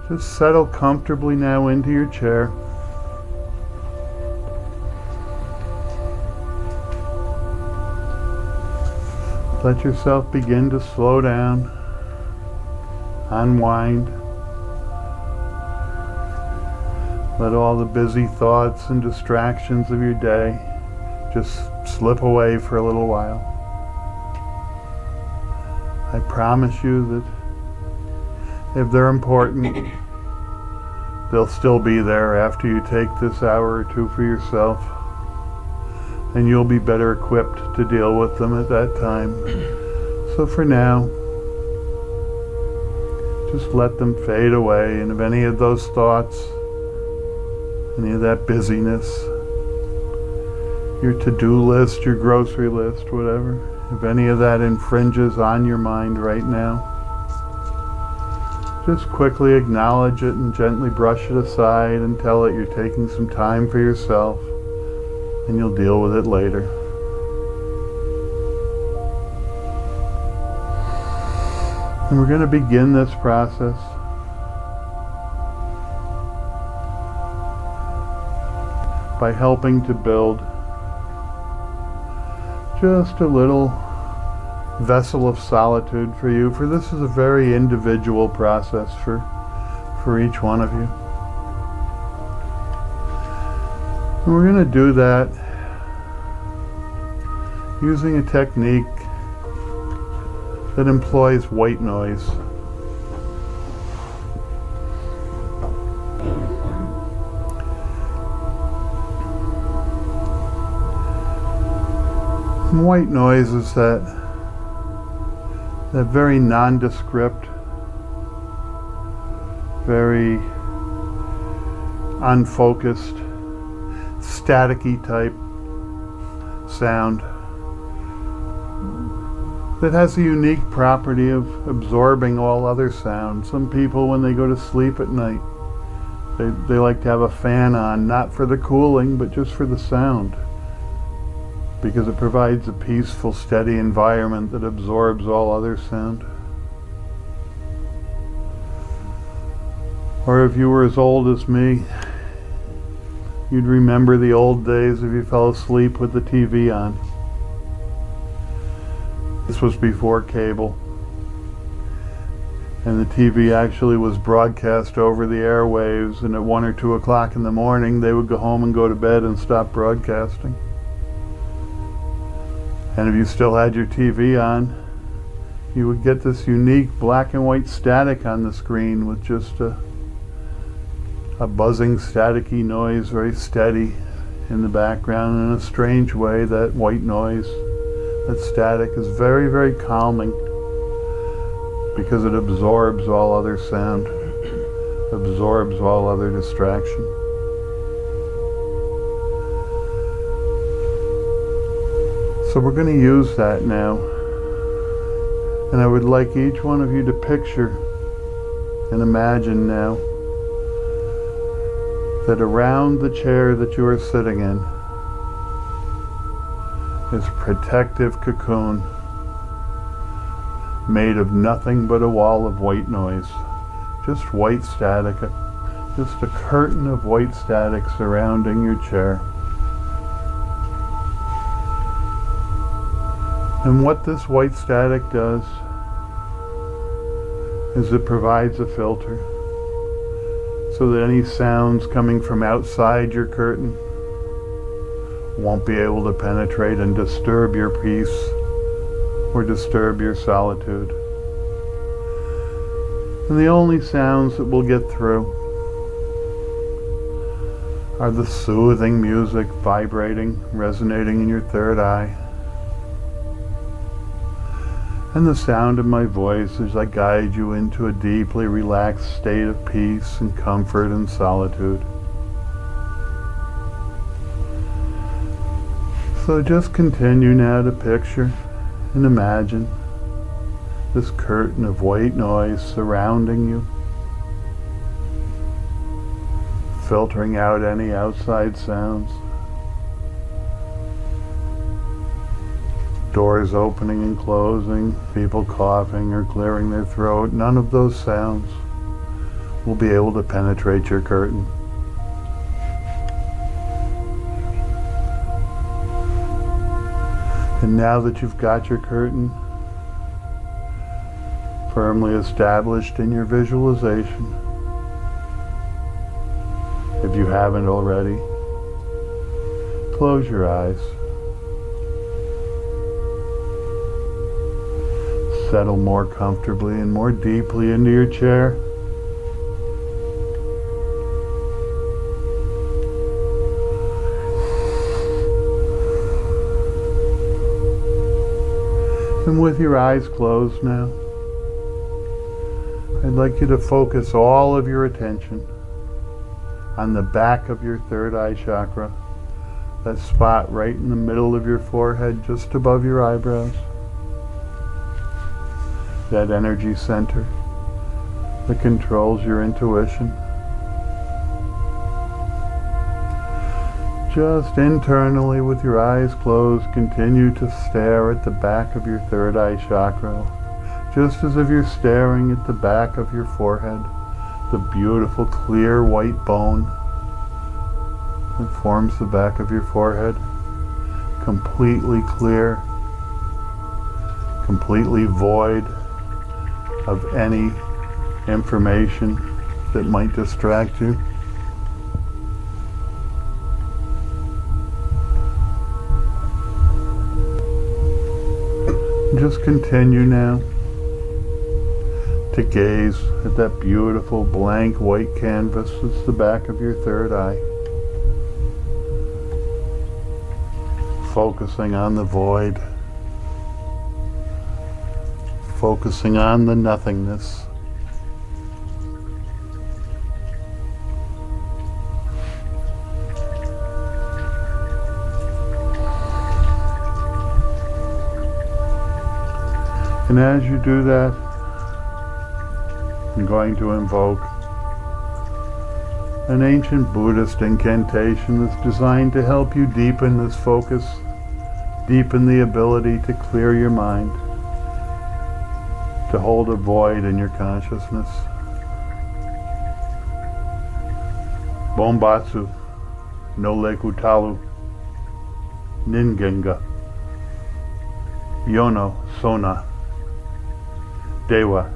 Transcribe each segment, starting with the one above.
Just settle comfortably now into your chair. Let yourself begin to slow down, unwind. Let all the busy thoughts and distractions of your day just slip away for a little while. I promise you that if they're important, they'll still be there after you take this hour or two for yourself, and you'll be better equipped to deal with them at that time. So for now, just let them fade away, and if any of those thoughts, any of that busyness, your to-do list, your grocery list, whatever, if any of that infringes on your mind right now, just quickly acknowledge it and gently brush it aside and tell it you're taking some time for yourself and you'll deal with it later. And we're going to begin this process by helping to build just a little vessel of solitude for you, for this is a very individual process for each one of you. And we're going to do that using a technique that employs white noise. And white noise is that very nondescript, very unfocused, staticky type sound that has a unique property of absorbing all other sounds. Some people, when they go to sleep at night, they like to have a fan on, not for the cooling, but just for the sound, because it provides a peaceful, steady environment that absorbs all other sound. Or if you were as old as me, you'd remember the old days if you fell asleep with the TV on. This was before cable, and the TV actually was broadcast over the airwaves, and at 1 or 2 o'clock in the morning they would go home and go to bed and stop broadcasting. And if you still had your TV on, you would get this unique black and white static on the screen with just a buzzing, staticky noise, very steady in the background. In a strange way, that white noise, that static, is very, very calming because it absorbs all other sound, absorbs all other distraction. So we're going to use that now, and I would like each one of you to picture and imagine now that around the chair that you are sitting in is a protective cocoon made of nothing but a wall of white noise, just white static, just a curtain of white static surrounding your chair. And what this white static does is it provides a filter so that any sounds coming from outside your curtain won't be able to penetrate and disturb your peace or disturb your solitude. And the only sounds that will get through are the soothing music vibrating, resonating in your third eye, and the sound of my voice as I guide you into a deeply relaxed state of peace and comfort and solitude. So just continue now to picture and imagine this curtain of white noise surrounding you, filtering out any outside sounds. Doors opening and closing, people coughing or clearing their throat, none of those sounds will be able to penetrate your curtain. And now that you've got your curtain firmly established in your visualization, if you haven't already, close your eyes. Settle more comfortably and more deeply into your chair. And with your eyes closed now, I'd like you to focus all of your attention on the back of your third eye chakra, that spot right in the middle of your forehead, just above your eyebrows. That energy center that controls your intuition. Just internally, with your eyes closed, continue to stare at the back of your third eye chakra, just as if you're staring at the back of your forehead, the beautiful clear white bone that forms the back of your forehead, completely clear, completely void of any information that might distract you. Just continue now to gaze at that beautiful blank white canvas that's the back of your third eye. Focusing on the void. Focusing on the nothingness. And as you do that, I'm going to invoke an ancient Buddhist incantation that's designed to help you deepen this focus, deepen the ability to clear your mind, to hold a void in your consciousness. Bombatsu no lekutalu ningenga yono sona dewa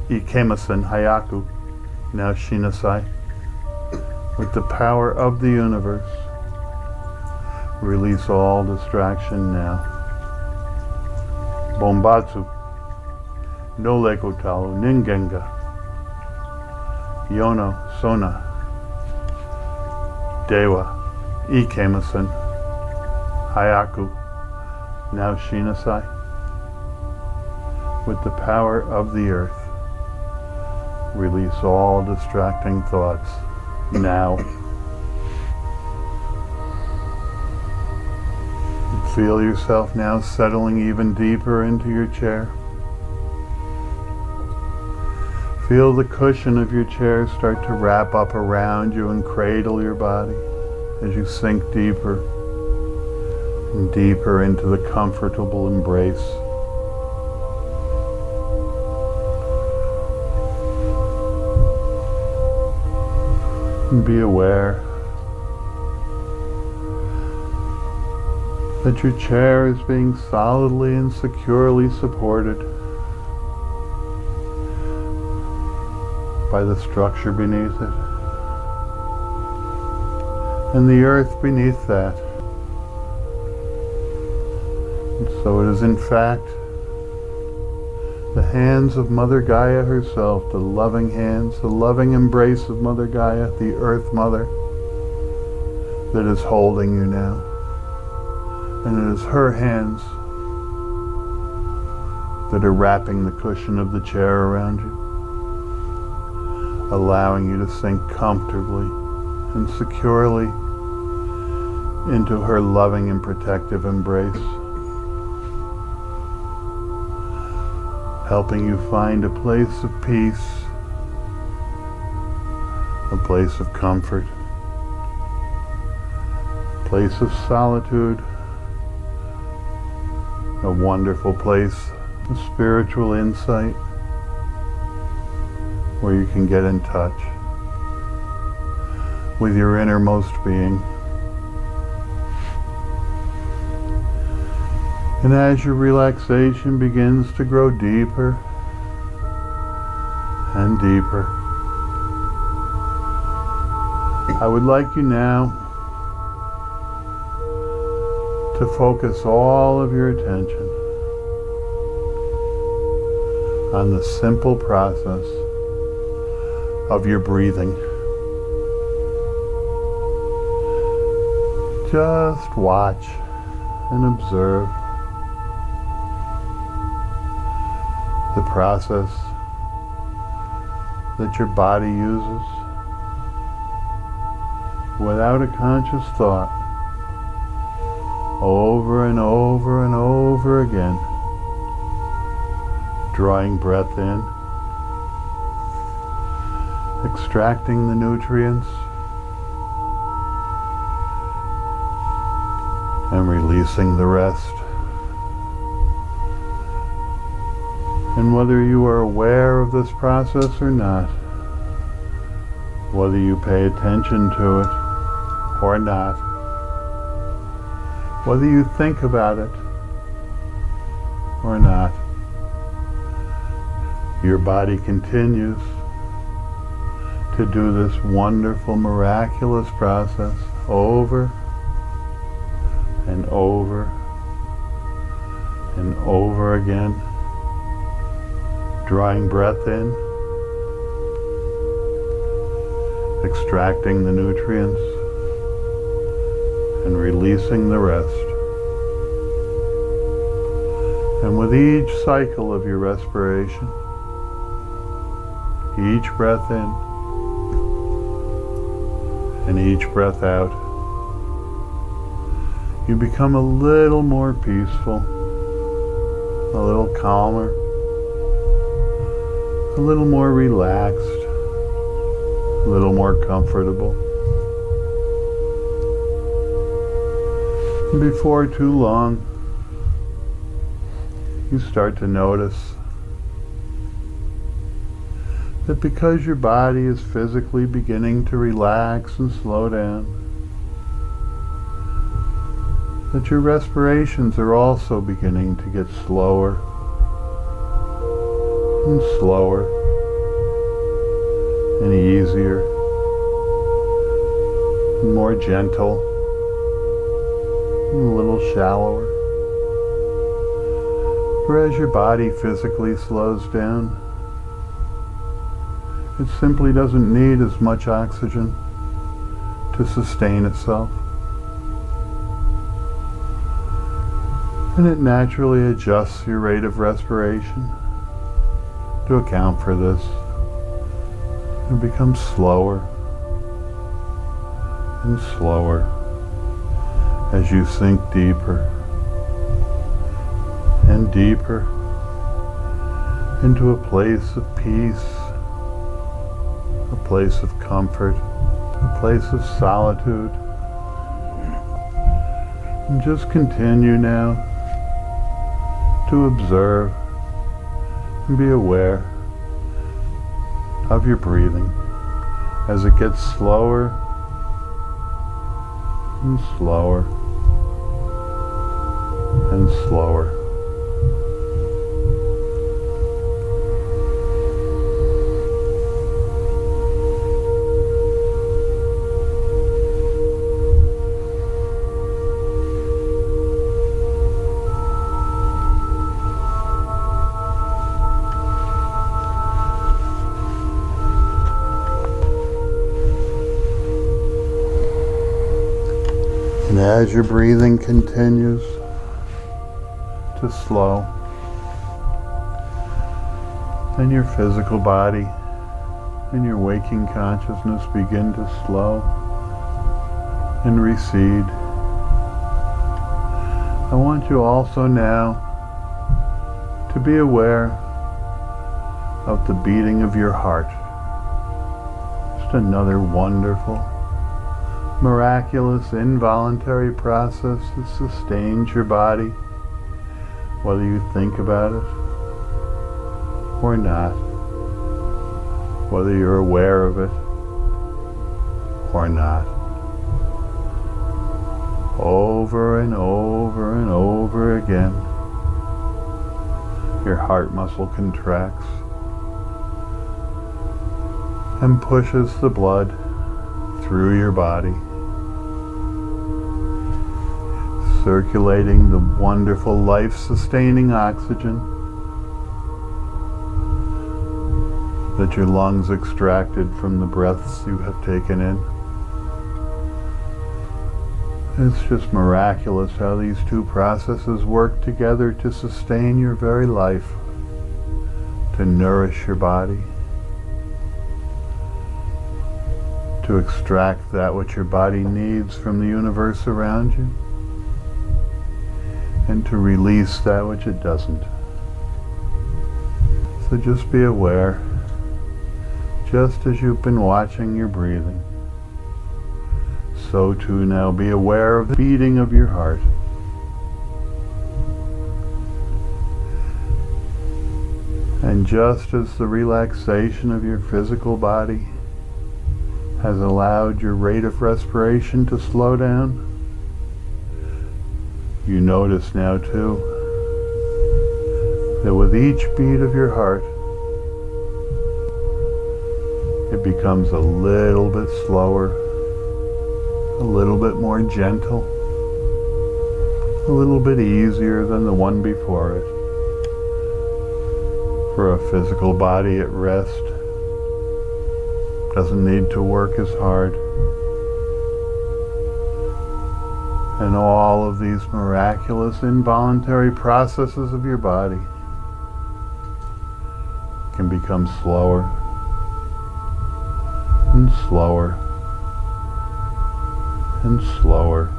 ikemasen hayaku now shinasai. With the power of the universe, release all distraction now. Bombatsu no lekotalu ningenga yono sona dewa ikemasen hayaku now shinasai. With the power of the earth, release all distracting thoughts now. Feel yourself now settling even deeper into your chair. Feel the cushion of your chair start to wrap up around you and cradle your body as you sink deeper and deeper into the comfortable embrace. And be aware that your chair is being solidly and securely supported by the structure beneath it and the earth beneath that. And so it is in fact the hands of Mother Gaia herself, the loving hands, the loving embrace of Mother Gaia, the Earth Mother, that is holding you now. And it is her hands that are wrapping the cushion of the chair around you, allowing you to sink comfortably and securely into her loving and protective embrace, helping you find a place of peace, a place of comfort, a place of solitude, a wonderful place of spiritual insight, where you can get in touch with your innermost being. And as your relaxation begins to grow deeper and deeper, I would like you now to focus all of your attention on the simple process of your breathing. Just watch and observe the process that your body uses without a conscious thought, over and over and over again, drawing breath in, extracting the nutrients, and releasing the rest. And whether you are aware of this process or not, whether you pay attention to it or not, whether you think about it or not, your body continues to do this wonderful, miraculous process over and over and over again, drawing breath in, extracting the nutrients, and releasing the rest. And with each cycle of your respiration, each breath in and each breath out, you become a little more peaceful, a little calmer, a little more relaxed, a little more comfortable. And before too long, you start to notice that because your body is physically beginning to relax and slow down, that your respirations are also beginning to get slower and slower and easier and more gentle and a little shallower. For as your body physically slows down, it simply doesn't need as much oxygen to sustain itself. And it naturally adjusts your rate of respiration to account for this. It becomes slower and slower as you sink deeper and deeper into a place of peace, a place of comfort, a place of solitude. And just continue now to observe and be aware of your breathing as it gets slower and slower and slower. And as your breathing continues to slow, and your physical body and your waking consciousness begin to slow and recede, I want you also now to be aware of the beating of your heart. Just another wonderful, miraculous, involuntary process that sustains your body, whether you think about it or not, whether you're aware of it or not. Over and over and over again, your heart muscle contracts and pushes the blood through your body, circulating the wonderful life-sustaining oxygen that your lungs extracted from the breaths you have taken in. It's just miraculous how these two processes work together to sustain your very life, to nourish your body, to extract that which your body needs from the universe around you, and to release that which it doesn't. So just be aware, just as you've been watching your breathing, so too now be aware of the beating of your heart. And just as the relaxation of your physical body has allowed your rate of respiration to slow down, you notice now too that with each beat of your heart, it becomes a little bit slower, a little bit more gentle, a little bit easier than the one before it. For a physical body at rest doesn't need to work as hard. And all of these miraculous involuntary processes of your body can become slower and slower and slower,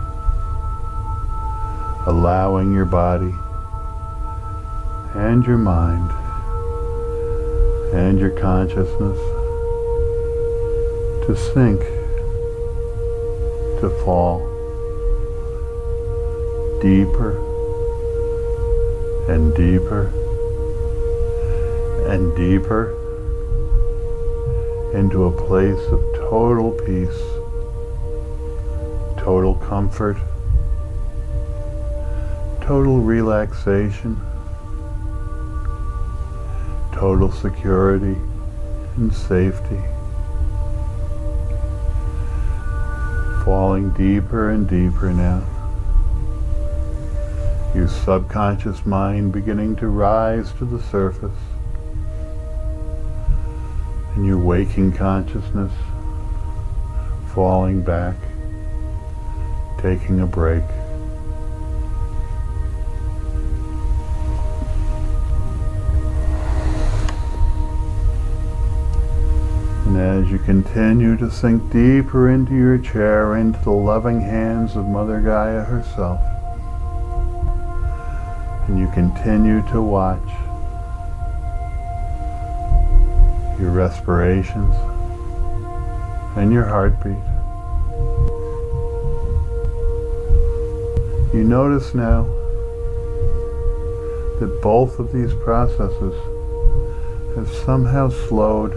allowing your body and your mind and your consciousness to sink, to fall deeper and deeper and deeper into a place of total peace, total comfort, total relaxation, total security and safety. Falling deeper and deeper now. Your subconscious mind beginning to rise to the surface. And your waking consciousness falling back, taking a break. And as you continue to sink deeper into your chair, into the loving hands of Mother Gaia herself, and you continue to watch your respirations and your heartbeat, you notice now that both of these processes have somehow slowed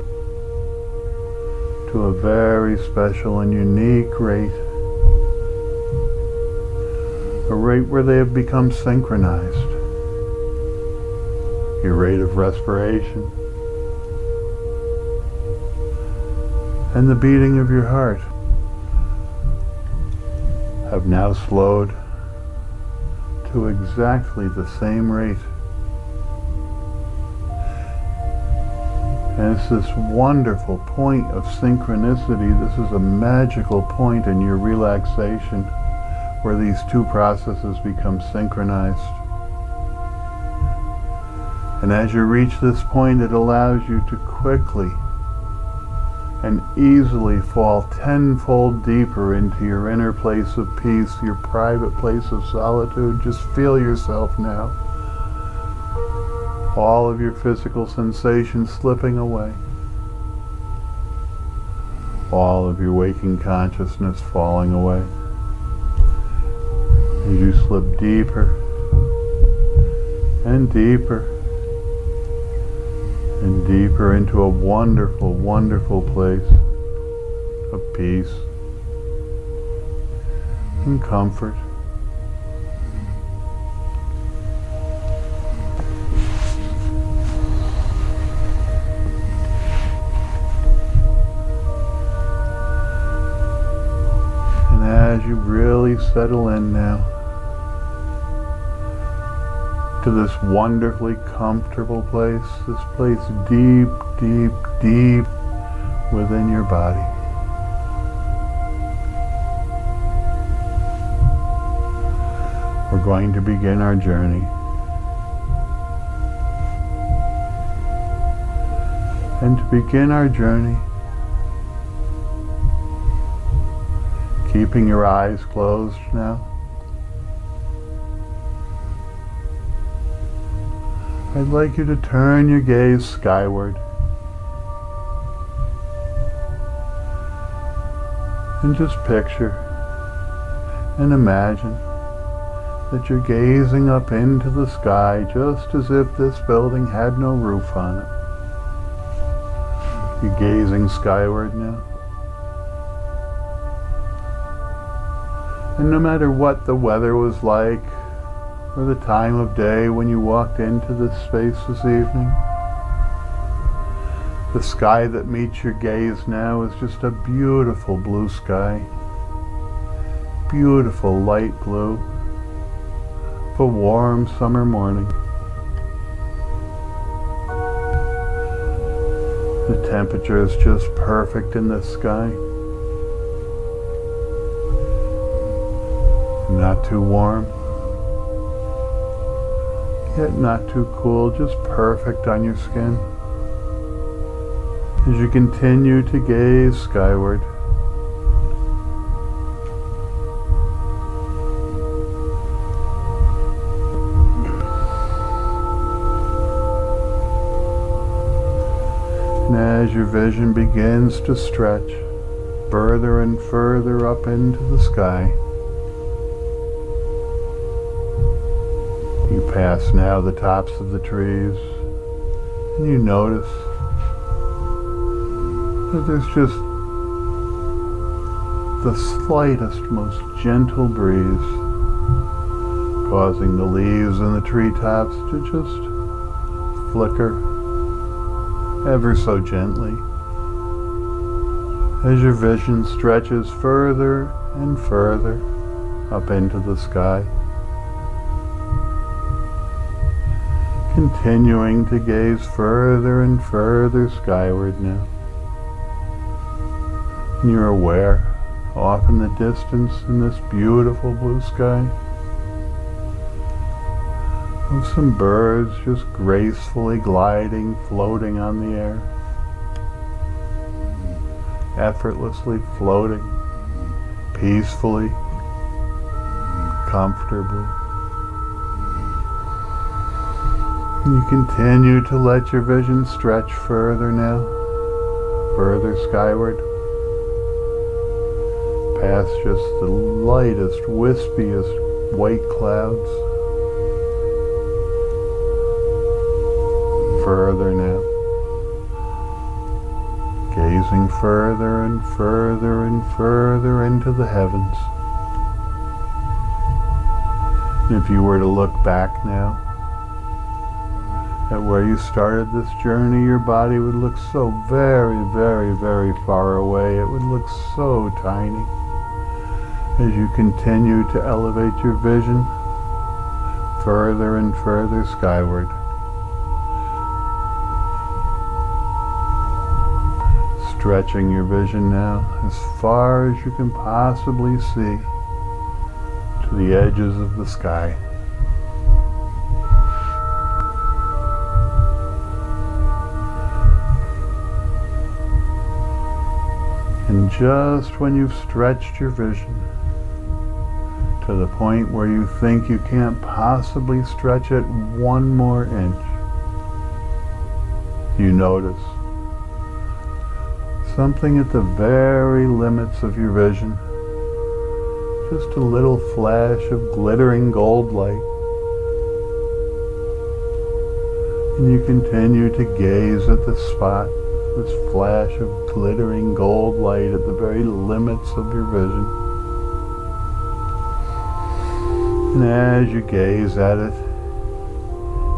to a very special and unique rate, a rate where they have become synchronized. Your rate of respiration and the beating of your heart have now slowed to exactly the same rate. And it's this wonderful point of synchronicity. This is a magical point in your relaxation where these two processes become synchronized. And as you reach this point, it allows you to quickly and easily fall tenfold deeper into your inner place of peace, your private place of solitude. Just feel yourself now. All of your physical sensations slipping away. All of your waking consciousness falling away. As you slip deeper and deeper and deeper into a wonderful, wonderful place of peace and comfort. And as you really settle in now to this wonderfully comfortable place, this place deep, deep, deep within your body, we're going to begin our journey. And to begin our journey, keeping your eyes closed now, I'd like you to turn your gaze skyward and just picture and imagine that you're gazing up into the sky just as if this building had no roof on it. You're gazing skyward now. And no matter what the weather was like, or the time of day when you walked into this space this evening, the sky that meets your gaze now is just a beautiful blue sky. Beautiful light blue of a warm summer morning. The temperature is just perfect in this sky. Not too warm, yet not too cool, just perfect on your skin. As you continue to gaze skyward, and as your vision begins to stretch further and further up into the sky, you pass now the tops of the trees, and you notice that there's just the slightest, most gentle breeze, causing the leaves in the treetops to just flicker ever so gently as your vision stretches further and further up into the sky. Continuing to gaze further and further skyward now. And you're aware, off in the distance in this beautiful blue sky, of some birds just gracefully gliding, floating on the air. Effortlessly floating, peacefully, comfortably. You continue to let your vision stretch further now, further skyward, past just the lightest, wispiest white clouds. Further now, gazing further and further and further into the heavens. And if you were to look back now, at where you started this journey, your body would look so very, very, very far away. It would look so tiny as you continue to elevate your vision further and further skyward. Stretching your vision now as far as you can possibly see to the edges of the sky. And just when you've stretched your vision to the point where you think you can't possibly stretch it one more inch, you notice something at the very limits of your vision, just a little flash of glittering gold light, And you continue to gaze at this spot, this flash of glittering gold light at the very limits of your vision. And as you gaze at it,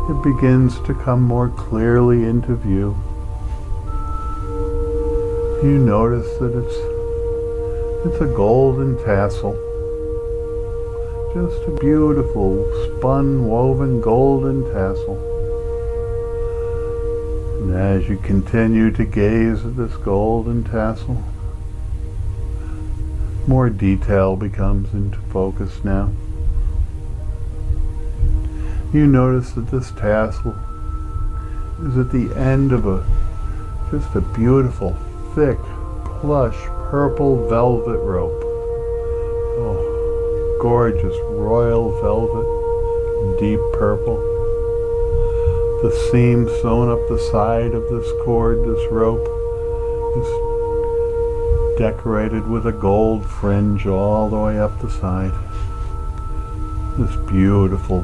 it begins to come more clearly into view. You notice that it's a golden tassel. Just a beautiful spun woven golden tassel. And as you continue to gaze at this golden tassel, more detail becomes into focus now. You notice that this tassel is at the end of just a beautiful, thick, plush, purple velvet rope. Oh, gorgeous royal velvet, deep purple. The seam sewn up the side of this cord, this rope, is decorated with a gold fringe all the way up the side. This beautiful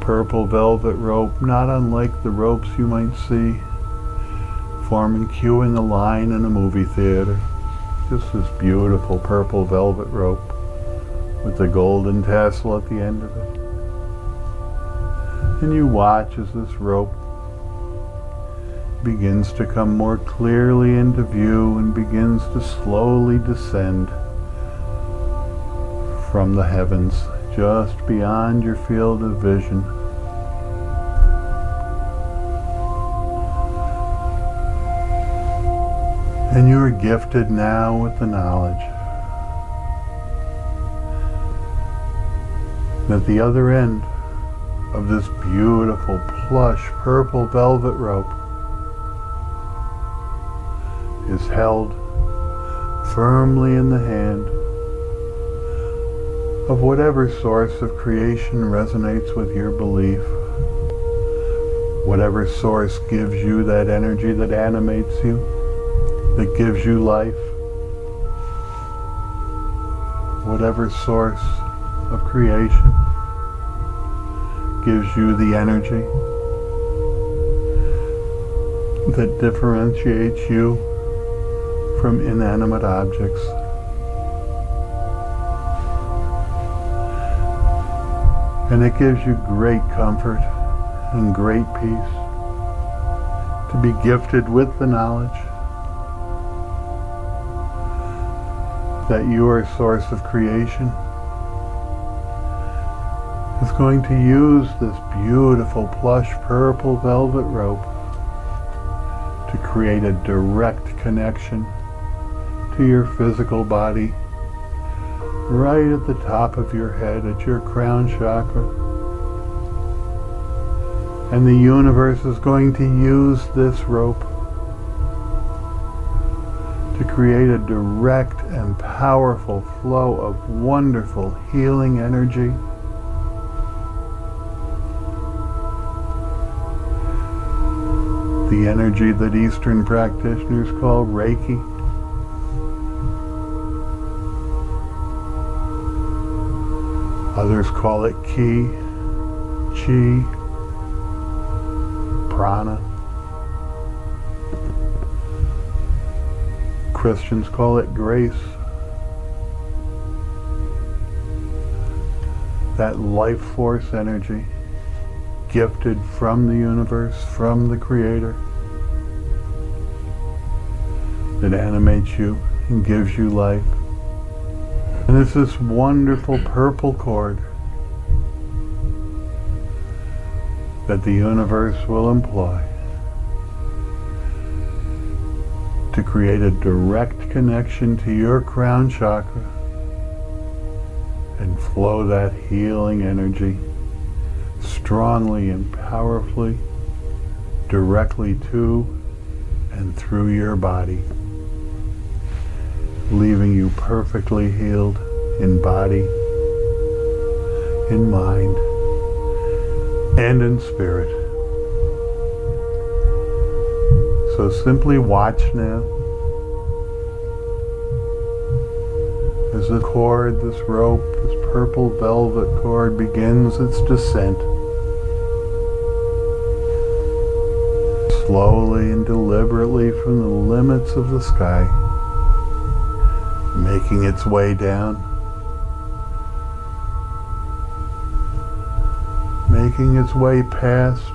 purple velvet rope, not unlike the ropes you might see queuing a line in a movie theater. Just this beautiful purple velvet rope with the golden tassel at the end of it. And you watch as this rope begins to come more clearly into view and begins to slowly descend from the heavens just beyond your field of vision. And you are gifted now with the knowledge that the other end of this beautiful plush purple velvet rope is held firmly in the hand of whatever source of creation resonates with your belief, whatever source gives you that energy that animates you, that gives you life, whatever source of creation gives you the energy that differentiates you from inanimate objects. And it gives you great comfort and great peace to be gifted with the knowledge that your source of creation is going to use this beautiful plush purple velvet rope to create a direct connection to your physical body right at the top of your head, at your crown chakra. And the universe is going to use this rope to create a direct and powerful flow of wonderful healing energy. The energy that Eastern practitioners call Reiki. Others call it Ki, Chi, Prana. Christians call it grace. That life force energy gifted from the universe, from the Creator, that animates you and gives you life. And it's this wonderful purple cord that the universe will employ to create a direct connection to your crown chakra and flow that healing energy strongly and powerfully directly to and through your body, leaving you perfectly healed in body, in mind, and in spirit. So simply watch now as the cord, this rope, this purple velvet cord begins its descent. slowly and deliberately from the limits of the sky, making its way down, making its way past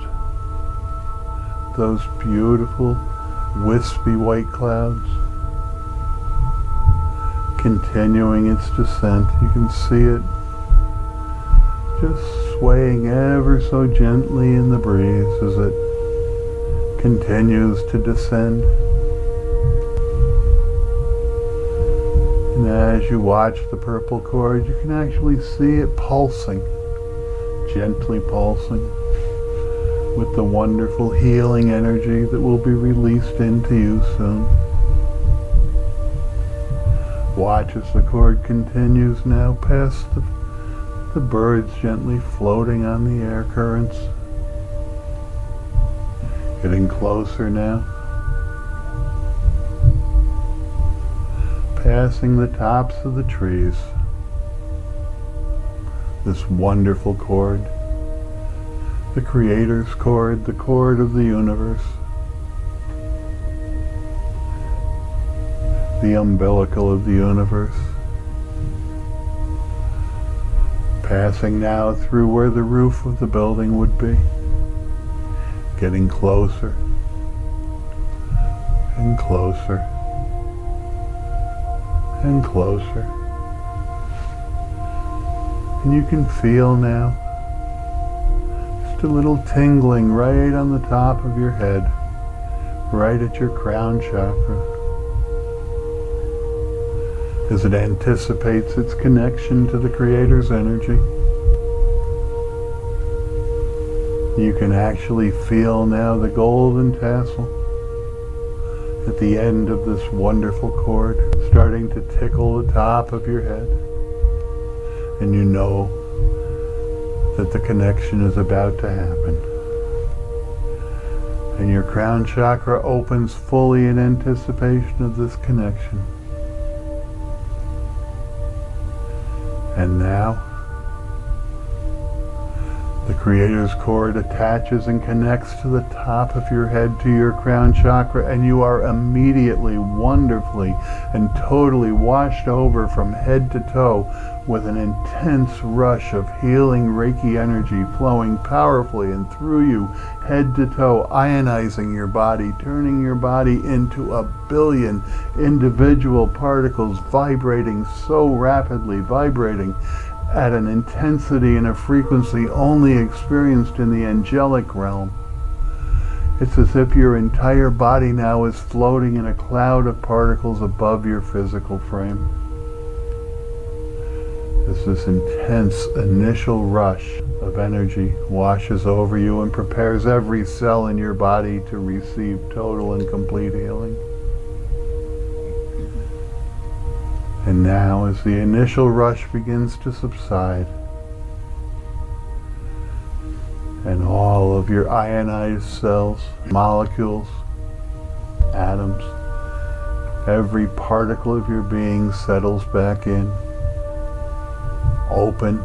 those beautiful wispy white clouds, continuing its descent. You can see it just swaying ever so gently in the breeze as it continues to descend. And as you watch the purple cord, you can actually see it pulsing, gently pulsing, with the wonderful healing energy that will be released into you soon. Watch as the cord continues now past the birds gently floating on the air currents. Getting closer now. Passing the tops of the trees. This wonderful cord. The Creator's cord, the cord of the universe. The umbilical of the universe. Passing now through where the roof of the building would be. Getting closer and closer and closer. And you can feel now just a little tingling right on the top of your head, right at your crown chakra, as it anticipates its connection to the Creator's energy. You can actually feel now the golden tassel at the end of this wonderful cord starting to tickle the top of your head. And you know that the connection is about to happen. And your crown chakra opens fully in anticipation of this connection. And now, the Creator's cord attaches and connects to the top of your head to your crown chakra, and you are immediately, wonderfully, and totally washed over from head to toe with an intense rush of healing Reiki energy flowing powerfully and through you, head to toe, ionizing your body, turning your body into a billion individual particles, vibrating so rapidly, vibrating at an intensity and a frequency only experienced in the angelic realm. It's as if your entire body now is floating in a cloud of particles above your physical frame. As this intense initial rush of energy washes over you and prepares every cell in your body to receive total and complete healing. And now, as the initial rush begins to subside, and all of your ionized cells, molecules, atoms, every particle of your being settles back in, open,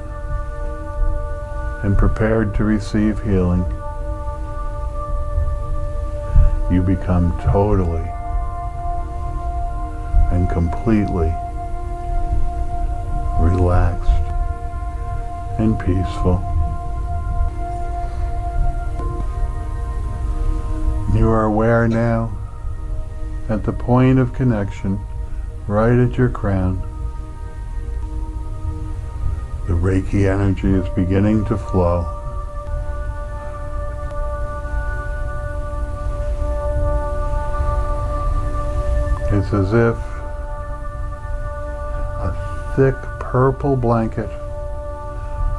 and prepared to receive healing, you become totally and completely relaxed and peaceful. You are aware now, at the point of connection, right at your crown, the Reiki energy is beginning to flow. It's as if a thick purple blanket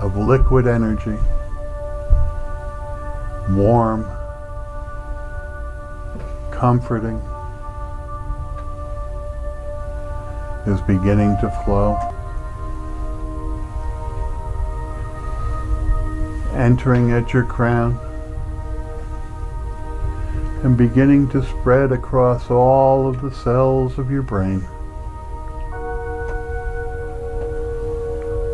of liquid energy, warm, comforting, is beginning to flow, entering at your crown and beginning to spread across all of the cells of your brain,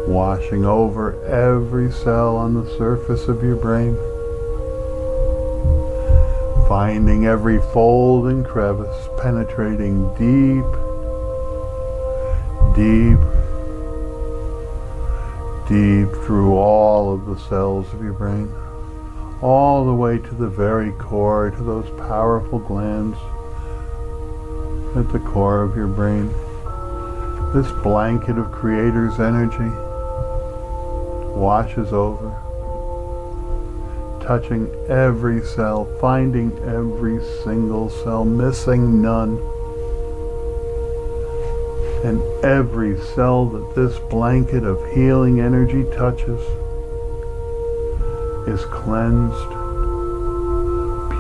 washing over every cell on the surface of your brain, finding every fold and crevice, penetrating deep, deep, deep through all of the cells of your brain, all the way to the very core, to those powerful glands at the core of your brain. This blanket of Creator's energy washes over, touching every cell, finding every single cell, missing none. And every cell that this blanket of healing energy touches is cleansed,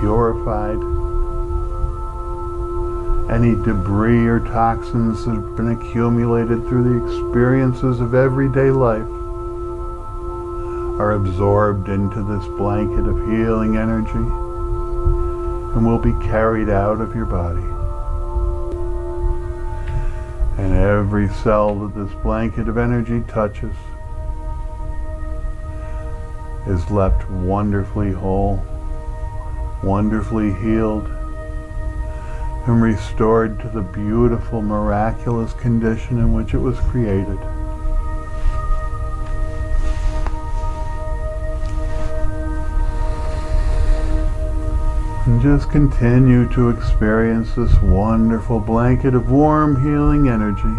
purified. Any debris or toxins that have been accumulated through the experiences of everyday life are absorbed into this blanket of healing energy and will be carried out of your body. And every cell that this blanket of energy touches is left wonderfully whole, wonderfully healed, and restored to the beautiful, miraculous condition in which it was created. And just continue to experience this wonderful blanket of warm, healing energy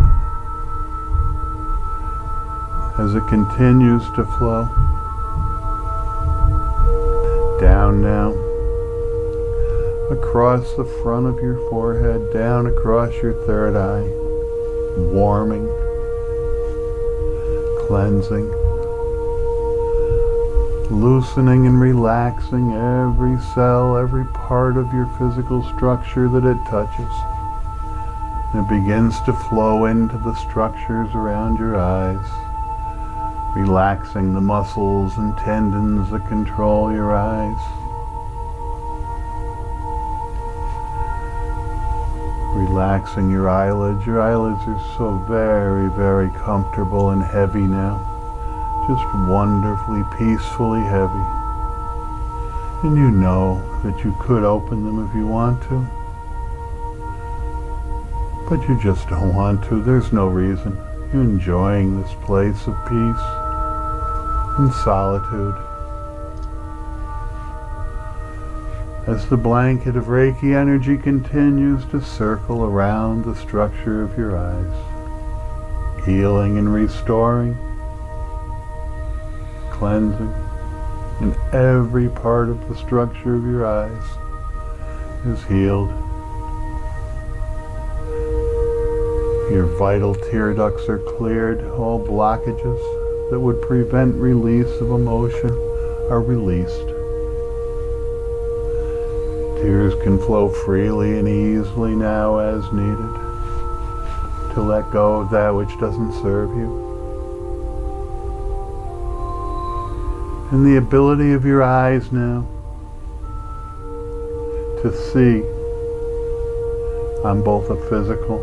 as it continues to flow. Down now, across the front of your forehead, down across your third eye, warming, cleansing, loosening and relaxing every cell, every part of your physical structure that it touches. And it begins to flow into the structures around your eyes, relaxing the muscles and tendons that control your eyes. Relaxing your eyelids. Your eyelids are so very, very comfortable and heavy now. Just wonderfully, peacefully heavy. And you know that you could open them if you want to. But you just don't want to. There's no reason. You're enjoying this place of peace and solitude. As the blanket of Reiki energy continues to circle around the structure of your eyes, healing and restoring, cleansing, and every part of the structure of your eyes is healed. Your vital tear ducts are cleared. All blockages that would prevent release of emotion are released. Tears can flow freely and easily now as needed to let go of that which doesn't serve you. And the ability of your eyes now to see on both a physical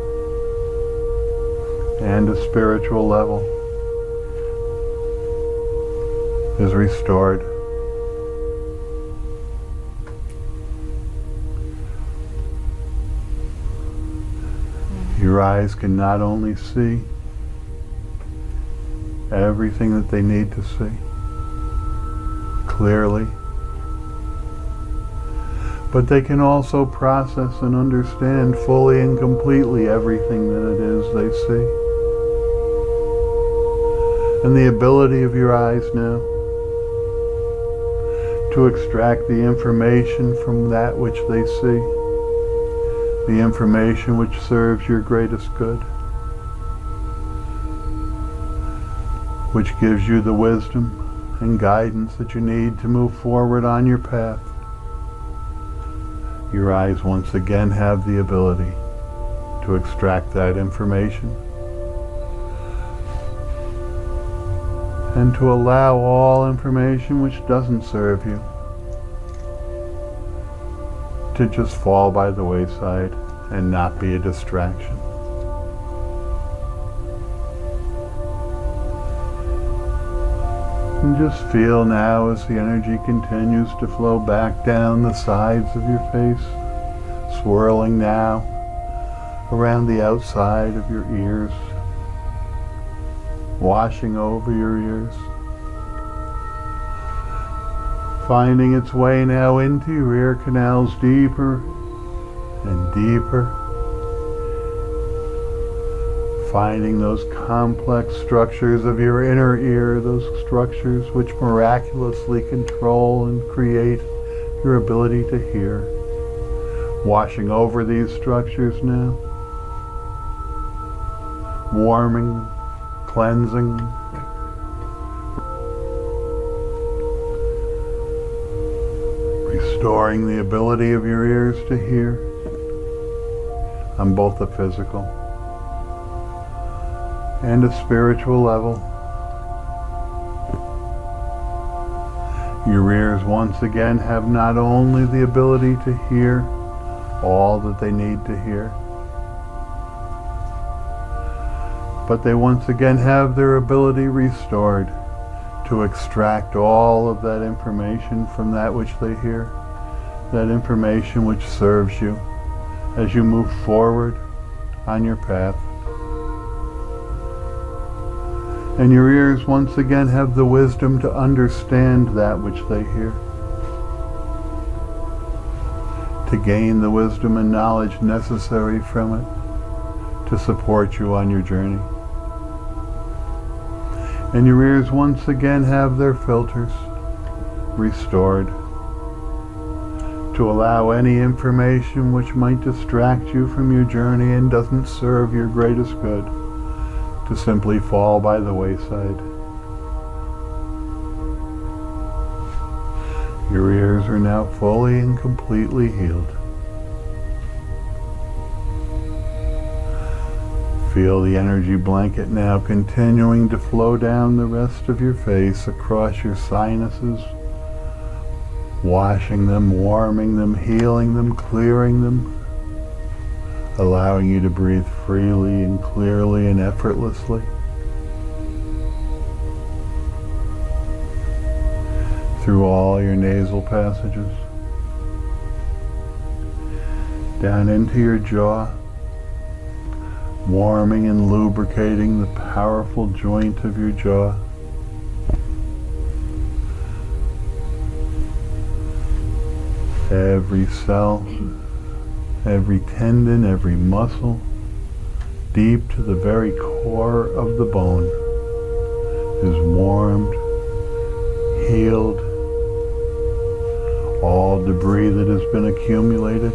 and a spiritual level is restored. Your eyes can not only see everything that they need to see clearly, but they can also process and understand fully and completely everything that it is they see. And the ability of your eyes now to extract the information from that which they see, the information which serves your greatest good, which gives you the wisdom and guidance that you need to move forward on your path. Your eyes once again have the ability to extract that information and to allow all information which doesn't serve you to just fall by the wayside and not be a distraction. And just feel now as the energy continues to flow back down the sides of your face, swirling now around the outside of your ears, washing over your ears, finding its way now into your ear canals deeper and deeper, finding those complex structures of your inner ear, those structures which miraculously control and create your ability to hear. Washing over these structures now, warming them, cleansing them, restoring the ability of your ears to hear on both the physical and a spiritual level. Your ears once again have not only the ability to hear all that they need to hear, but they once again have their ability restored to extract all of that information from that which they hear, that information which serves you as you move forward on your path. And your ears once again have the wisdom to understand that which they hear, to gain the wisdom and knowledge necessary from it to support you on your journey. And your ears once again have their filters restored to allow any information which might distract you from your journey and doesn't serve your greatest good to simply fall by the wayside. Your ears are now fully and completely healed. Feel the energy blanket now continuing to flow down the rest of your face, across your sinuses, washing them, warming them, healing them, clearing them, allowing you to breathe freely and clearly and effortlessly. Through all your nasal passages, down into your jaw, warming and lubricating the powerful joint of your jaw. Every cell, every tendon, every muscle, deep to the very core of the bone, is warmed, healed. All debris that has been accumulated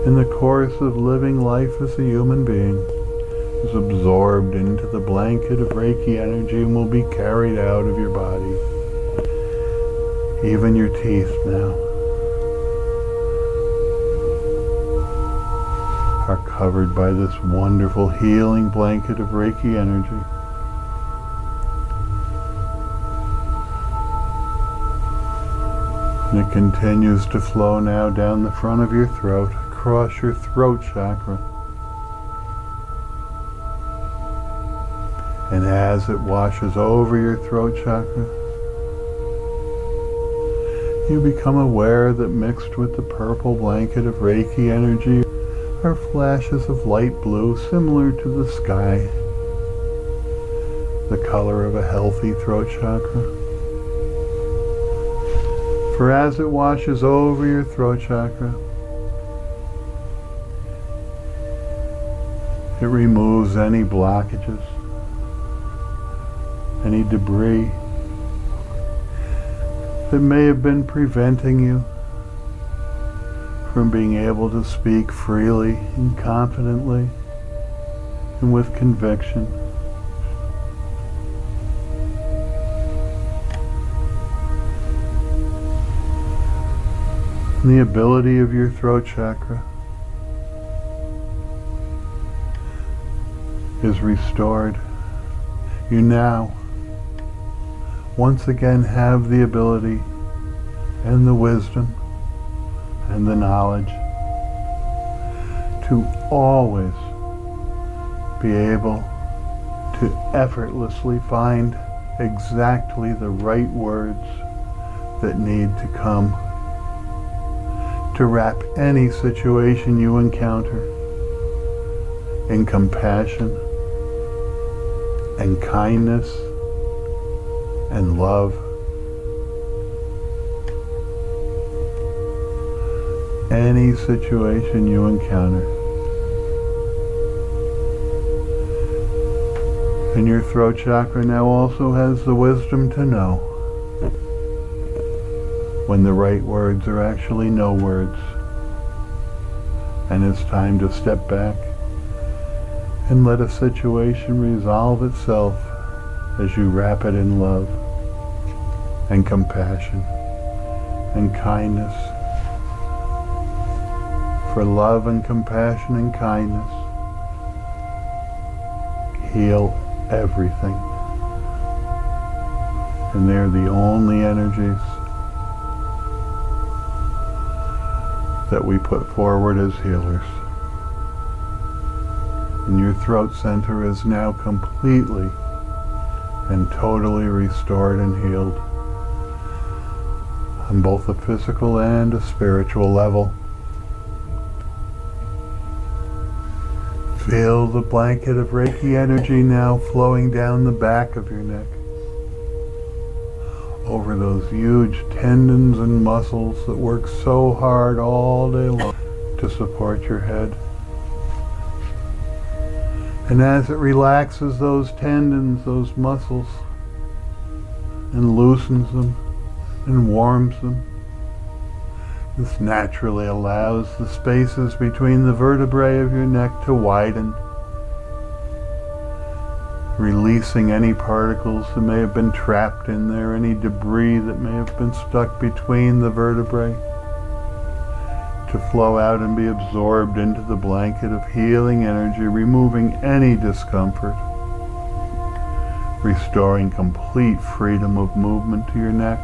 in the course of living life as a human being is absorbed into the blanket of Reiki energy and will be carried out of your body. Even your teeth now are covered by this wonderful healing blanket of Reiki energy. And it continues to flow now down the front of your throat, across your throat chakra. And as it washes over your throat chakra, you become aware that mixed with the purple blanket of Reiki energy are flashes of light blue similar to the sky, the color of a healthy throat chakra. For as it washes over your throat chakra, it removes any blockages, any debris that may have been preventing you from being able to speak freely and confidently and with conviction. And the ability of your throat chakra is restored. You now once again have the ability and the wisdom and the knowledge to always be able to effortlessly find exactly the right words that need to come to wrap any situation you encounter in compassion and kindness and love. Any situation you encounter. And your throat chakra now also has the wisdom to know when the right words are actually no words. And it's time to step back and let a situation resolve itself as you wrap it in love and compassion and kindness. For love and compassion and kindness heal everything. And they're the only energies that we put forward as healers. And your throat center is now completely and totally restored and healed on both a physical and a spiritual level. Feel the blanket of Reiki energy now flowing down the back of your neck, over those huge tendons and muscles that work so hard all day long to support your head. And as it relaxes those tendons, those muscles, and loosens them and warms them, this naturally allows the spaces between the vertebrae of your neck to widen, releasing any particles that may have been trapped in there, any debris that may have been stuck between the vertebrae, to flow out and be absorbed into the blanket of healing energy, removing any discomfort, restoring complete freedom of movement to your neck.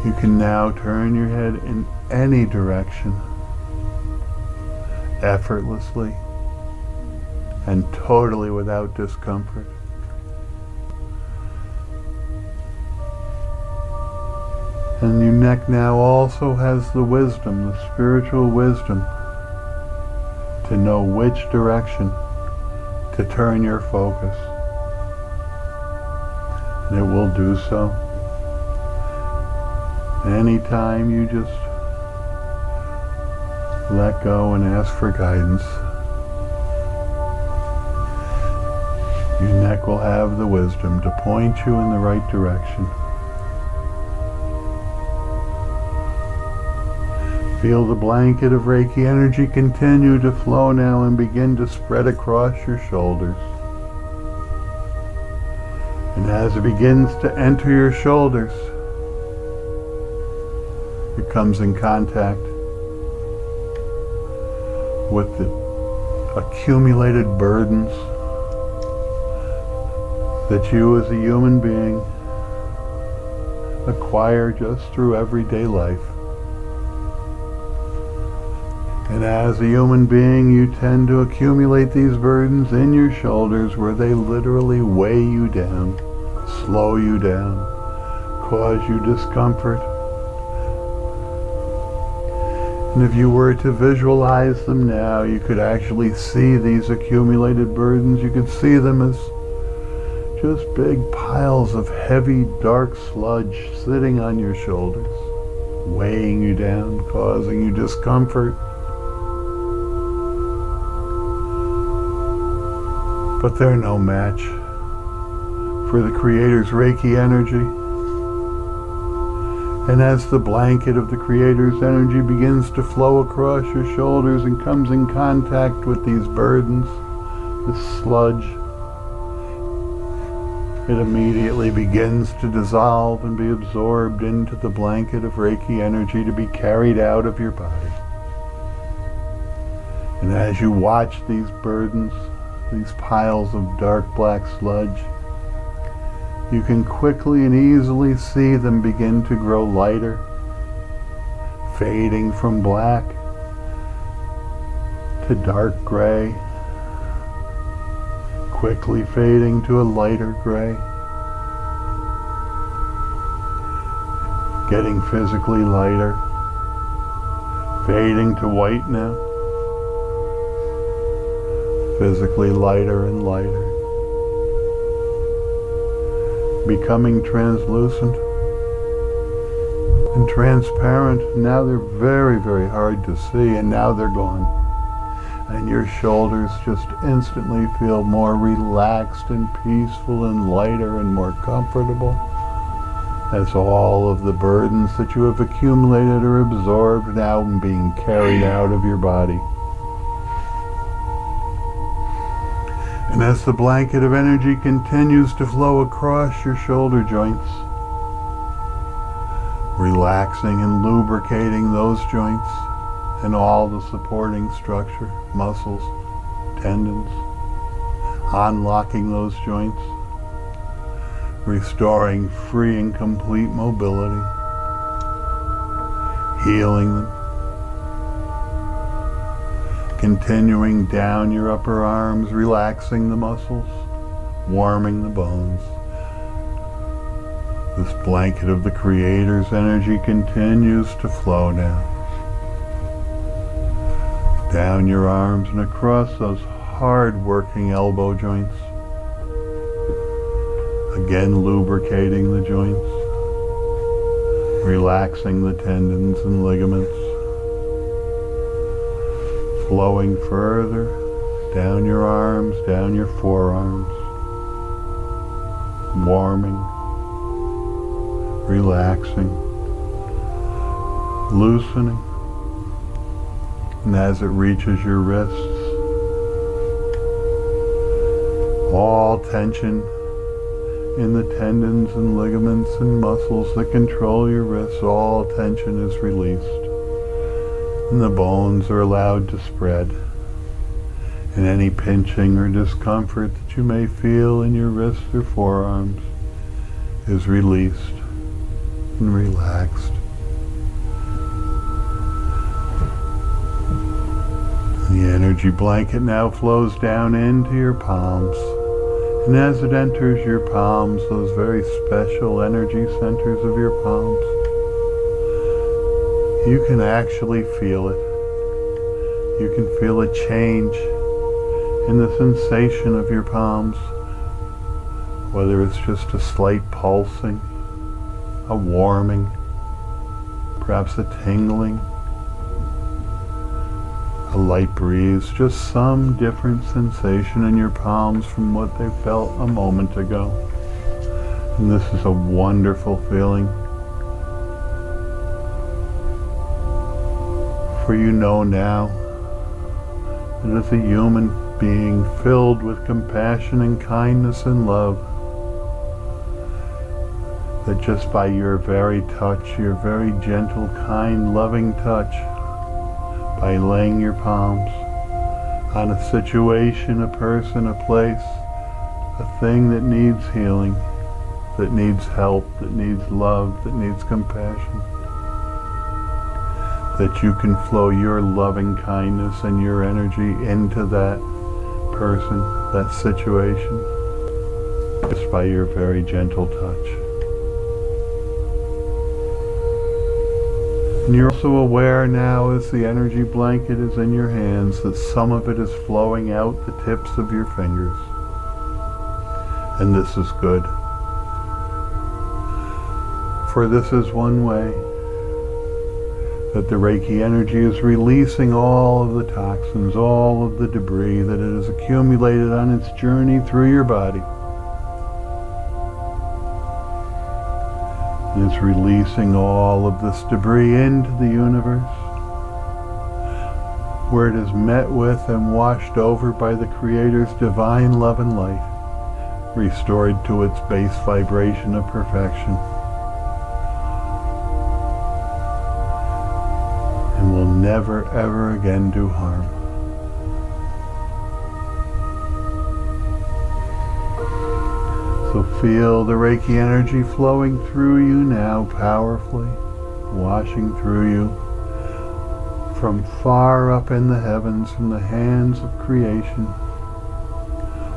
You can now turn your head in any direction, effortlessly and totally without discomfort. And your neck now also has the wisdom, the spiritual wisdom, to know which direction to turn your focus. And it will do so. Anytime you just let go and ask for guidance, your neck will have the wisdom to point you in the right direction. Feel the blanket of Reiki energy continue to flow now and begin to spread across your shoulders. And as it begins to enter your shoulders, it comes in contact with the accumulated burdens that you as a human being acquire just through everyday life. And as a human being, you tend to accumulate these burdens in your shoulders where they literally weigh you down, slow you down, cause you discomfort. And if you were to visualize them now, you could actually see these accumulated burdens. You could see them as just big piles of heavy, dark sludge sitting on your shoulders, weighing you down, causing you discomfort. But they're no match for the Creator's Reiki energy. And as the blanket of the Creator's energy begins to flow across your shoulders and comes in contact with these burdens, this sludge, it immediately begins to dissolve and be absorbed into the blanket of Reiki energy to be carried out of your body. And as you watch these burdens, these piles of dark black sludge, you can quickly and easily see them begin to grow lighter, fading from black to dark gray, quickly fading to a lighter gray. Getting physically lighter, fading to white now, physically lighter and lighter, becoming translucent and transparent. Now they're very, very hard to see, and now they're gone. And your shoulders just instantly feel more relaxed and peaceful and lighter and more comfortable, as all of the burdens that you have accumulated are absorbed now and being carried out of your body. And as the blanket of energy continues to flow across your shoulder joints, relaxing and lubricating those joints and all the supporting structure, muscles, tendons, unlocking those joints, restoring free and complete mobility, healing them, continuing down your upper arms, relaxing the muscles, warming the bones. This blanket of the Creator's energy continues to flow now, down your arms and across those hard-working elbow joints, again lubricating the joints, relaxing the tendons and ligaments, flowing further down your arms, down your forearms, warming, relaxing, loosening, and as it reaches your wrists, all tension in the tendons and ligaments and muscles that control your wrists, all tension is released, and the bones are allowed to spread, and any pinching or discomfort that you may feel in your wrists or forearms is released and relaxed. The energy blanket now flows down into your palms, and as it enters your palms, those very special energy centers of your palms, you can actually feel it. You can feel a change in the sensation of your palms, whether it's just a slight pulsing, a warming, perhaps a tingling, a light breeze, just some different sensation in your palms from what they felt a moment ago. And this is a wonderful feeling. For you know now that as a human being filled with compassion and kindness and love, that just by your very touch, your very gentle, kind, loving touch, by laying your palms on a situation, a person, a place, a thing that needs healing, that needs help, that needs love, that needs compassion, that you can flow your loving kindness and your energy into that person, that situation, just by your very gentle touch. And you're also aware now, as the energy blanket is in your hands, that some of it is flowing out the tips of your fingers. And this is good. For this is one way that the Reiki energy is releasing all of the toxins, all of the debris that it has accumulated on its journey through your body. And it's releasing all of this debris into the universe, where it is met with and washed over by the Creator's divine love and light, restored to its base vibration of perfection, and will never ever again do harm. So feel the Reiki energy flowing through you now powerfully, washing through you from far up in the heavens, from the hands of creation,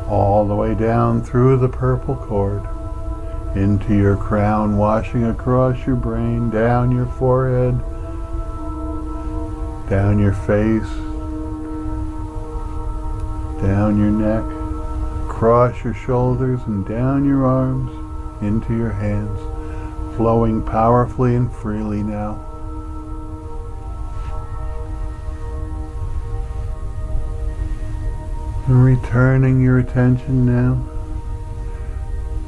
all the way down through the purple cord, into your crown, washing across your brain, down your forehead, down your face, down your neck, across your shoulders and down your arms, into your hands, flowing powerfully and freely now. And returning your attention now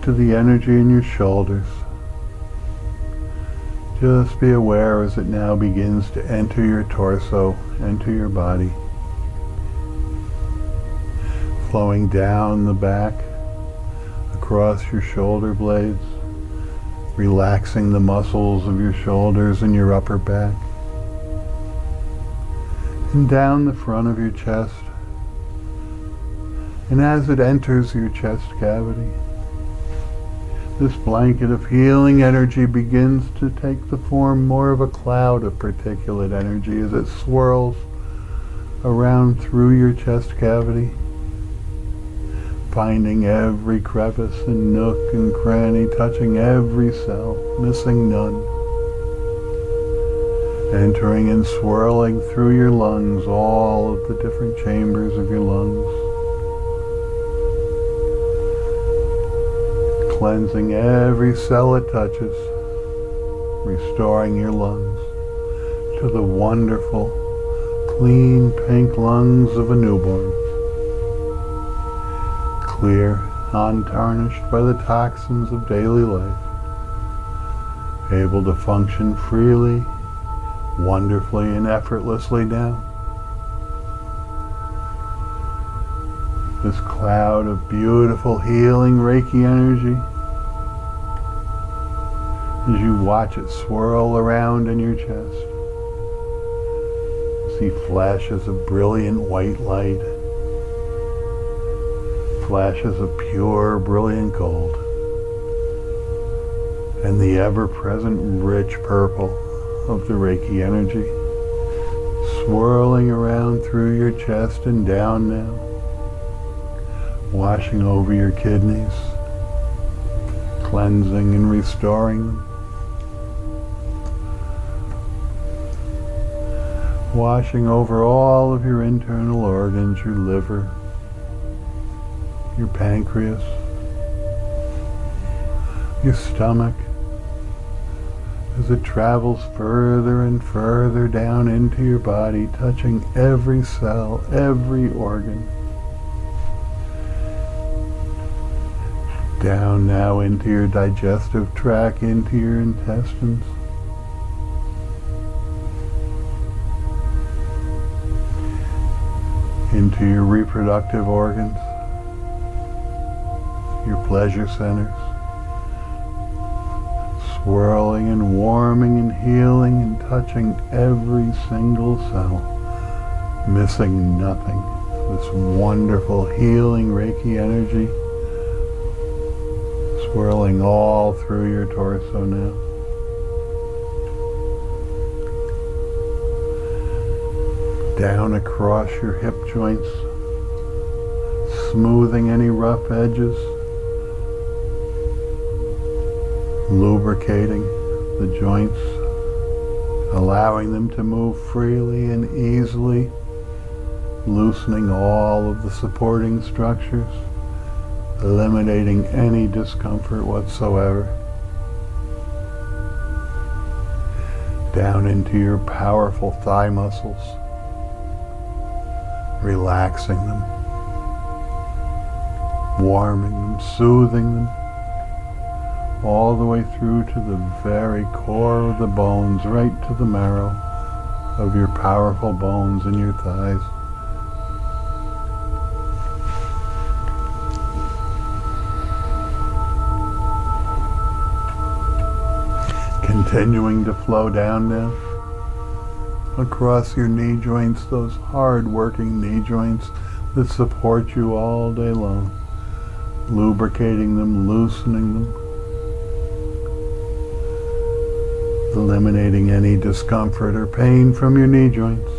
to the energy in your shoulders. Just be aware as it now begins to enter your torso, enter your body. Flowing down the back, across your shoulder blades, relaxing the muscles of your shoulders and your upper back. And down the front of your chest. And as it enters your chest cavity, this blanket of healing energy begins to take the form more of a cloud of particulate energy as it swirls around through your chest cavity, finding every crevice and nook and cranny, touching every cell, missing none, entering and swirling through your lungs, all of the different chambers of your lungs, cleansing every cell it touches, restoring your lungs to the wonderful, clean pink lungs of a newborn, clear, untarnished by the toxins of daily life, able to function freely, wonderfully and effortlessly now. This cloud of beautiful healing Reiki energy, as you watch it swirl around in your chest, see flashes of brilliant white light, flashes of pure brilliant gold, and the ever-present rich purple of the Reiki energy, swirling around through your chest and down now, washing over your kidneys, cleansing and restoring them, washing over all of your internal organs, your liver, your pancreas, your stomach, as it travels further and further down into your body, touching every cell, every organ. Down now into your digestive tract, into your intestines. Into your reproductive organs, your pleasure centers, swirling and warming and healing and touching every single cell, missing nothing. This wonderful healing Reiki energy swirling all through your torso now. Down across your hip joints, smoothing any rough edges, lubricating the joints, allowing them to move freely and easily, loosening all of the supporting structures, eliminating any discomfort whatsoever. Down into your powerful thigh muscles, relaxing them, warming them, soothing them, all the way through to the very core of the bones, right to the marrow of your powerful bones in your thighs. Continuing to flow down now across your knee joints, those hard-working knee joints that support you all day long, lubricating them, loosening them, eliminating any discomfort or pain from your knee joints,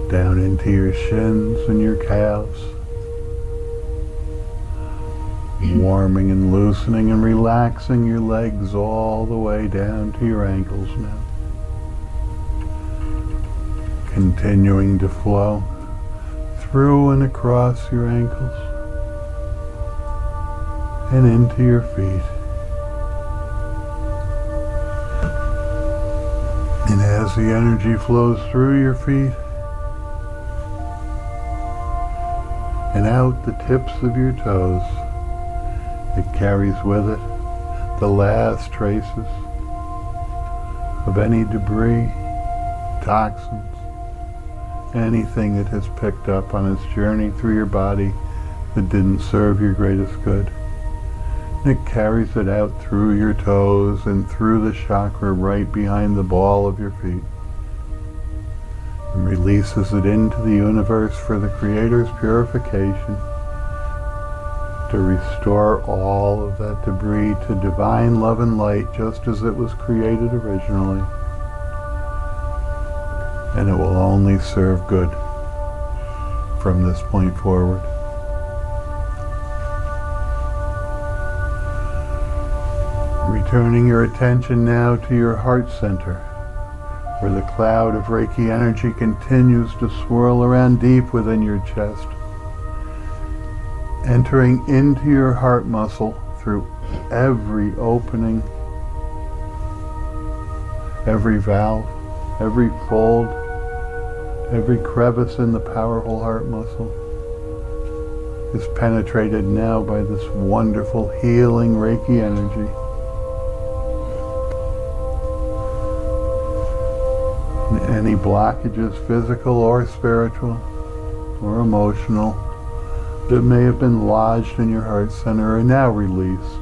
down into your shins and your calves, warming and loosening and relaxing your legs all the way down to your ankles now. Continuing to flow through and across your ankles and into your feet. And as the energy flows through your feet and out the tips of your toes, it carries with it the last traces of any debris, toxins, anything it has picked up on its journey through your body that didn't serve your greatest good. And it carries it out through your toes and through the chakra right behind the ball of your feet, and releases it into the universe for the Creator's purification, to restore all of that debris to divine love and light just as it was created originally. And it will only serve good from this point forward. Returning your attention now to your heart center, where the cloud of Reiki energy continues to swirl around deep within your chest, entering into your heart muscle through every opening, every valve, every fold, every crevice in the powerful heart muscle is penetrated now by this wonderful healing Reiki energy. And any blockages, physical or spiritual or emotional, that may have been lodged in your heart center are now released.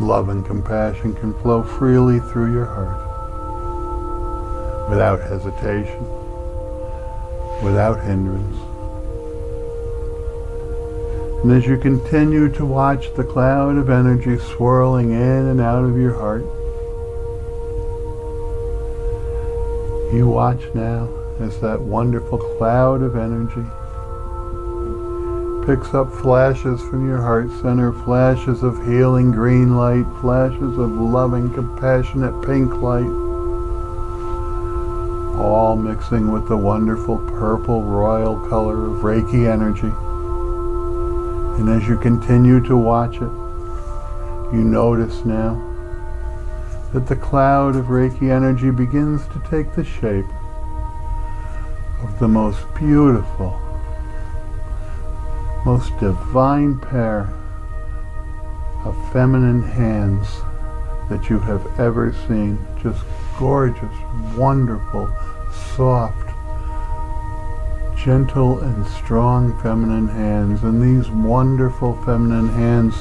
Love and compassion can flow freely through your heart, without hesitation, without hindrance. And as you continue to watch the cloud of energy swirling in and out of your heart, you watch now as that wonderful cloud of energy picks up flashes from your heart center, flashes of healing green light, flashes of loving, compassionate pink light, all mixing with the wonderful purple royal color of Reiki energy. And as you continue to watch it, you notice now that the cloud of Reiki energy begins to take the shape of the most beautiful, most divine pair of feminine hands that you have ever seen. Just gorgeous, wonderful, soft, gentle and strong feminine hands. And these wonderful feminine hands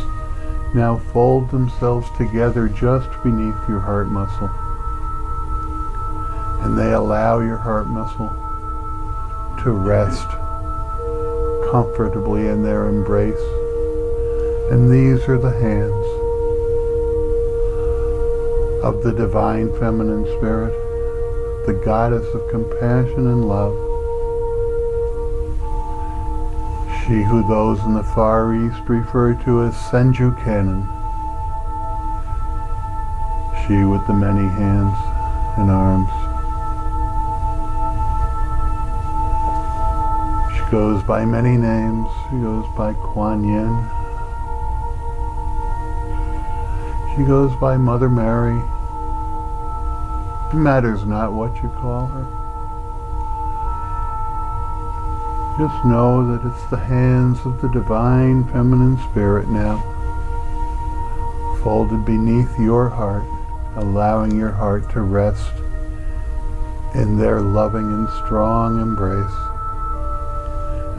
now fold themselves together just beneath your heart muscle. And they allow your heart muscle to rest comfortably in their embrace. And these are the hands of the divine feminine spirit, the goddess of compassion and love. She who those in the Far East refer to as Senju Kanon. She with the many hands and arms. She goes by many names. She goes by Kuan Yin. She goes by Mother Mary. It matters not what you call her. Just know that it's the hands of the divine feminine spirit now, folded beneath your heart, allowing your heart to rest in their loving and strong embrace.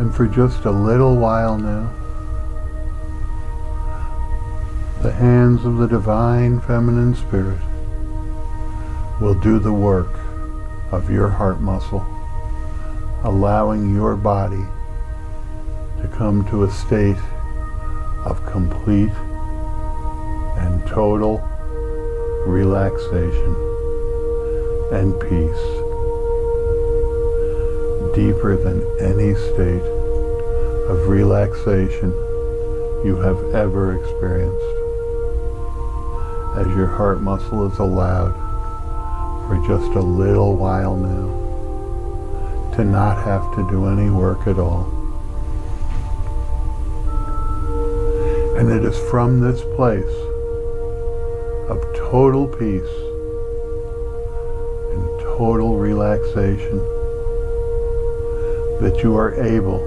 And for just a little while now, the hands of the divine feminine spirit will do the work of your heart muscle, allowing your body to come to a state of complete and total relaxation and peace, deeper than any state of relaxation you have ever experienced, as your heart muscle is allowed for just a little while now to not have to do any work at all. And it is from this place of total peace and total relaxation that you are able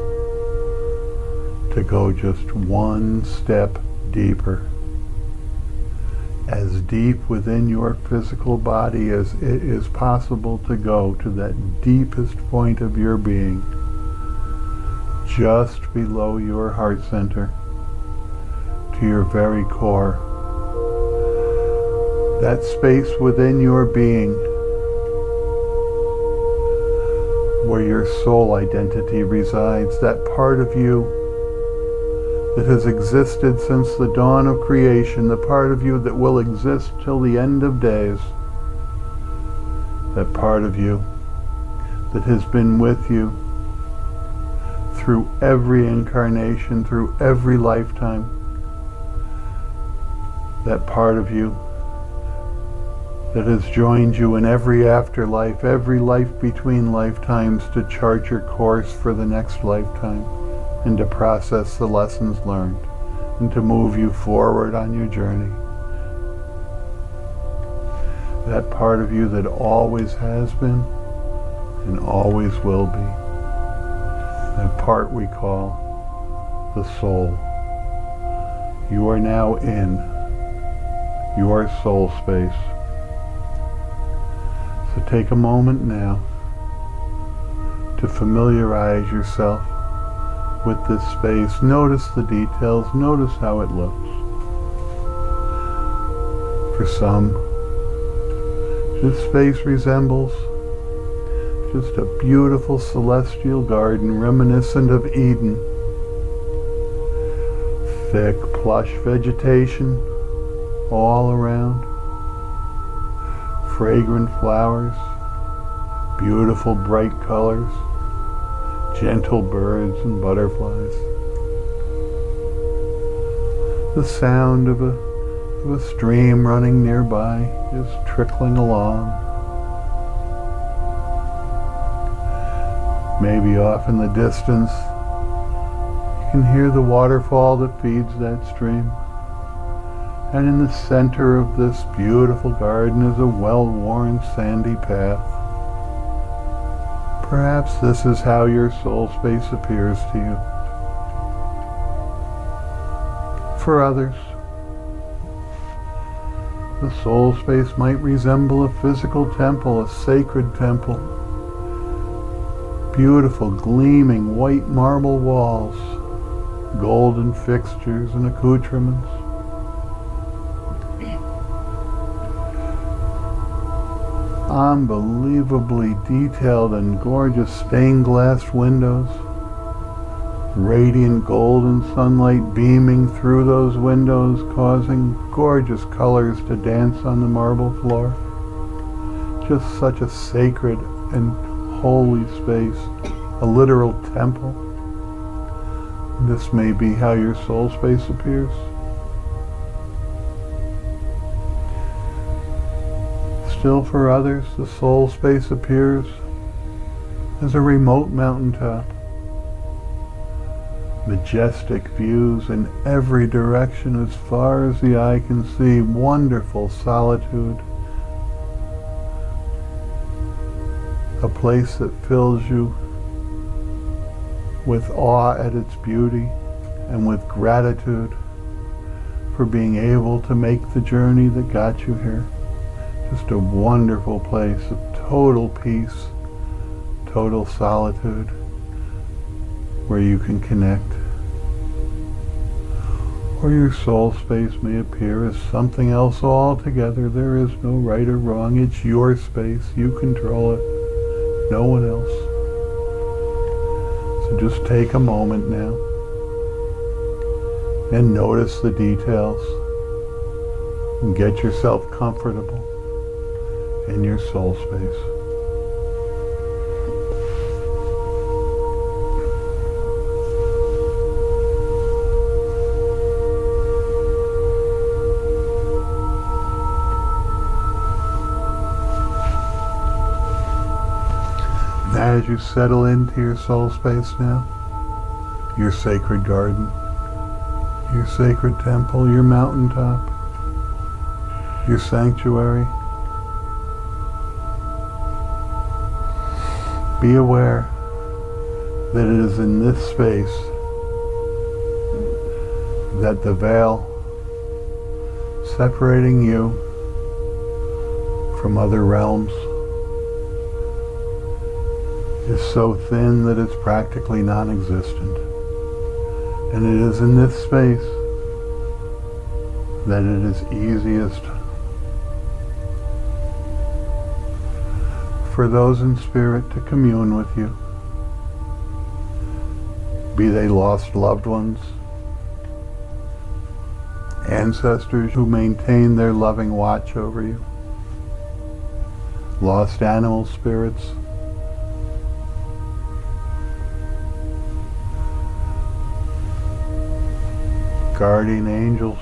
to go just one step deeper, as deep within your physical body as it is possible to go, to that deepest point of your being, just below your heart center, to your very core. That space within your being where your soul identity resides, that part of you that has existed since the dawn of creation, the part of you that will exist till the end of days, that part of you that has been with you through every incarnation, through every lifetime, that part of you that has joined you in every afterlife, every life between lifetimes, to chart your course for the next lifetime and to process the lessons learned and to move you forward on your journey. That part of you that always has been and always will be. That part we call the soul. You are now in your soul space. So take a moment now to familiarize yourself with this space. Notice the details. Notice how it looks. For some, this space resembles just a beautiful celestial garden reminiscent of Eden. Thick, plush vegetation all around. Fragrant flowers, beautiful bright colors, gentle birds and butterflies. The sound of a stream running nearby is trickling along. Maybe off in the distance, you can hear the waterfall that feeds that stream. And in the center of this beautiful garden is a well-worn sandy path. Perhaps this is how your soul space appears to you. For others, the soul space might resemble a physical temple, a sacred temple. Beautiful, gleaming white marble walls, golden fixtures and accoutrements. Unbelievably detailed and gorgeous stained glass windows, radiant golden sunlight beaming through those windows, causing gorgeous colors to dance on the marble floor. Just such a sacred and holy space, a literal temple. This may be how your soul space appears. Still for others, the soul space appears as a remote mountaintop. Majestic views in every direction as far as the eye can see. Wonderful solitude. A place that fills you with awe at its beauty and with gratitude for being able to make the journey that got you here. Just a wonderful place of total peace, total solitude, where you can connect. Or your soul space may appear as something else altogether. There is no right or wrong. It's your space. You control it. No one else. So just take a moment now and notice the details and get yourself comfortable in your soul space. as you settle into your soul space now, your sacred garden, your sacred temple, your mountaintop, your sanctuary, be aware that it is in this space that the veil separating you from other realms is so thin that it's practically non-existent. And it is in this space that it is easiest for those in spirit to commune with you, be they lost loved ones, ancestors who maintain their loving watch over you, lost animal spirits, guardian angels,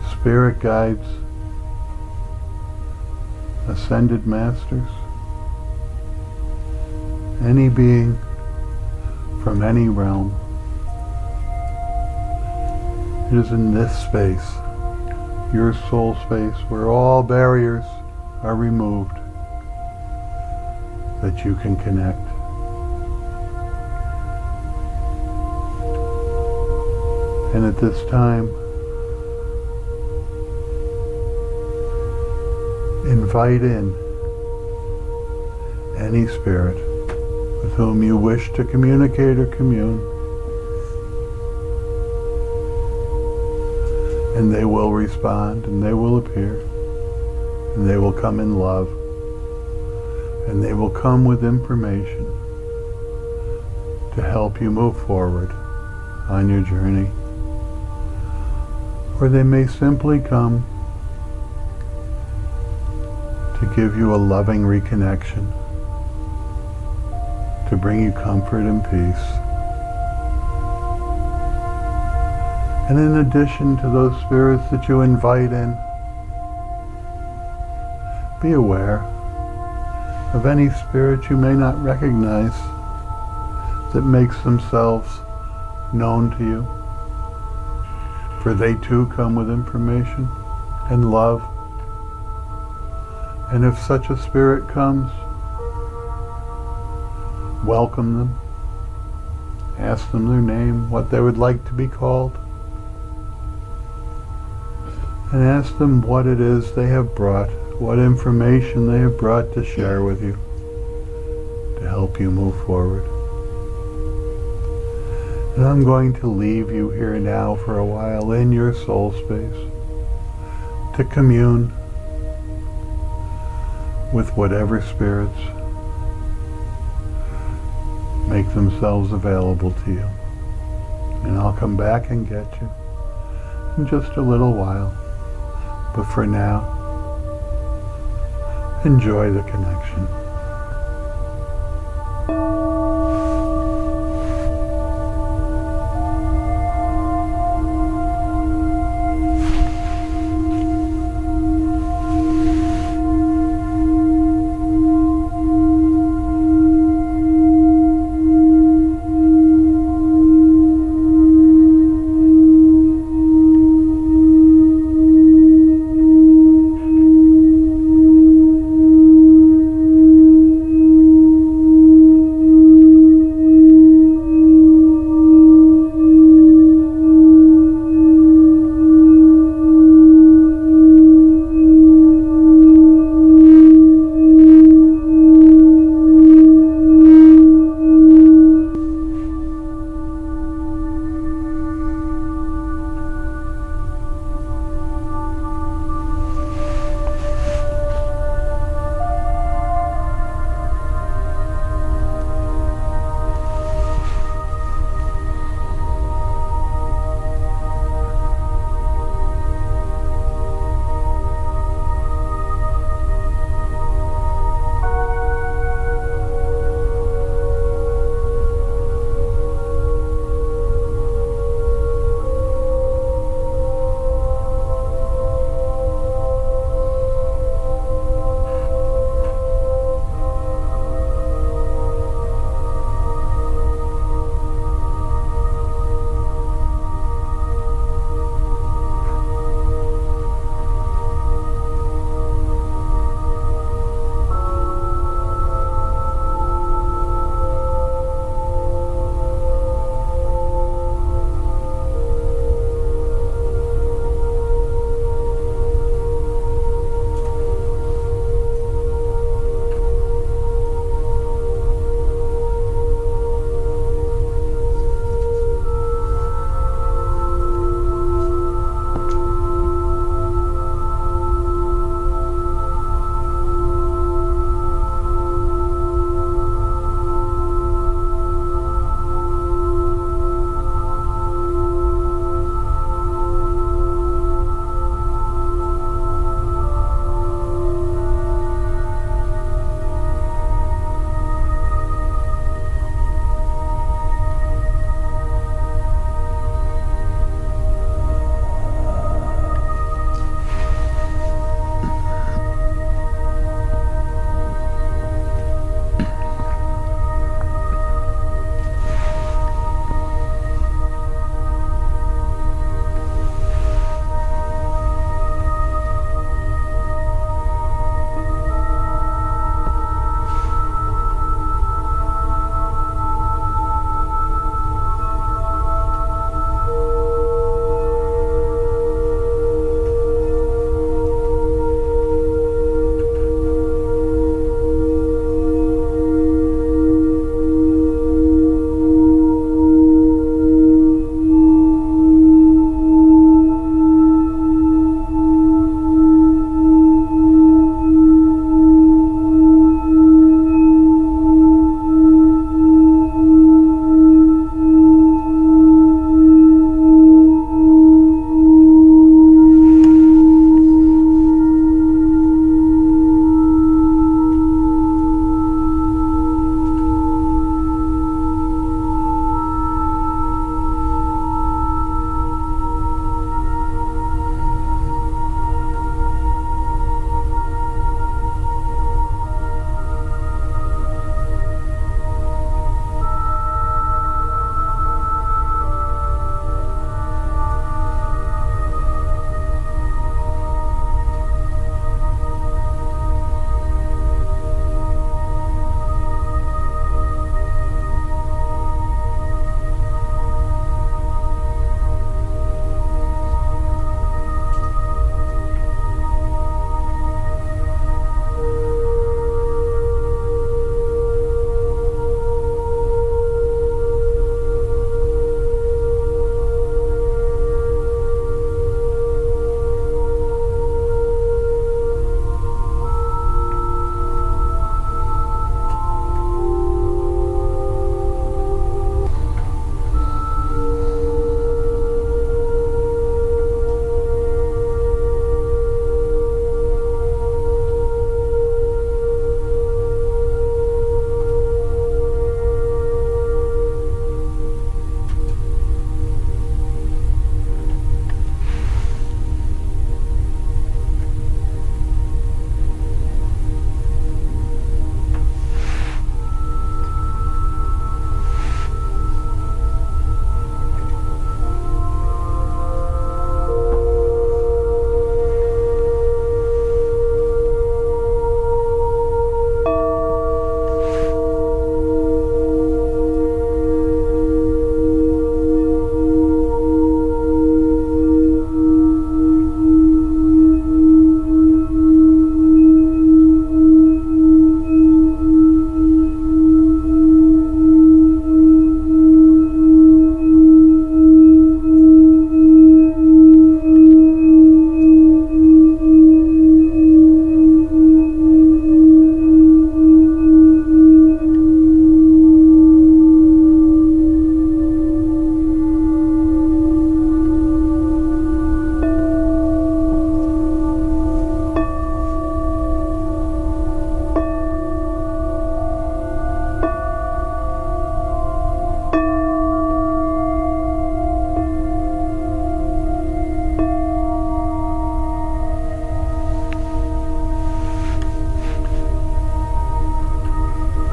spirit guides, ascended masters, any being from any realm. It is in this space, your soul space, where all barriers are removed, that you can connect. And at this time, invite in any spirit with whom you wish to communicate or commune, and they will respond, and they will appear, and they will come in love, and they will come with information to help you move forward on your journey. Or they may simply come to give you a loving reconnection, to bring you comfort and peace. And in addition to those spirits that you invite in, be aware of any spirit you may not recognize that makes themselves known to you. For they too come with information and love. And if such a spirit comes, welcome them. Ask them their name, what they would like to be called. And ask them what it is they have brought, what information they have brought to share with you, to help you move forward. And I'm going to leave you here now for a while in your soul space to commune with whatever spirits make themselves available to you. And I'll come back and get you in just a little while. But for now, enjoy the connection.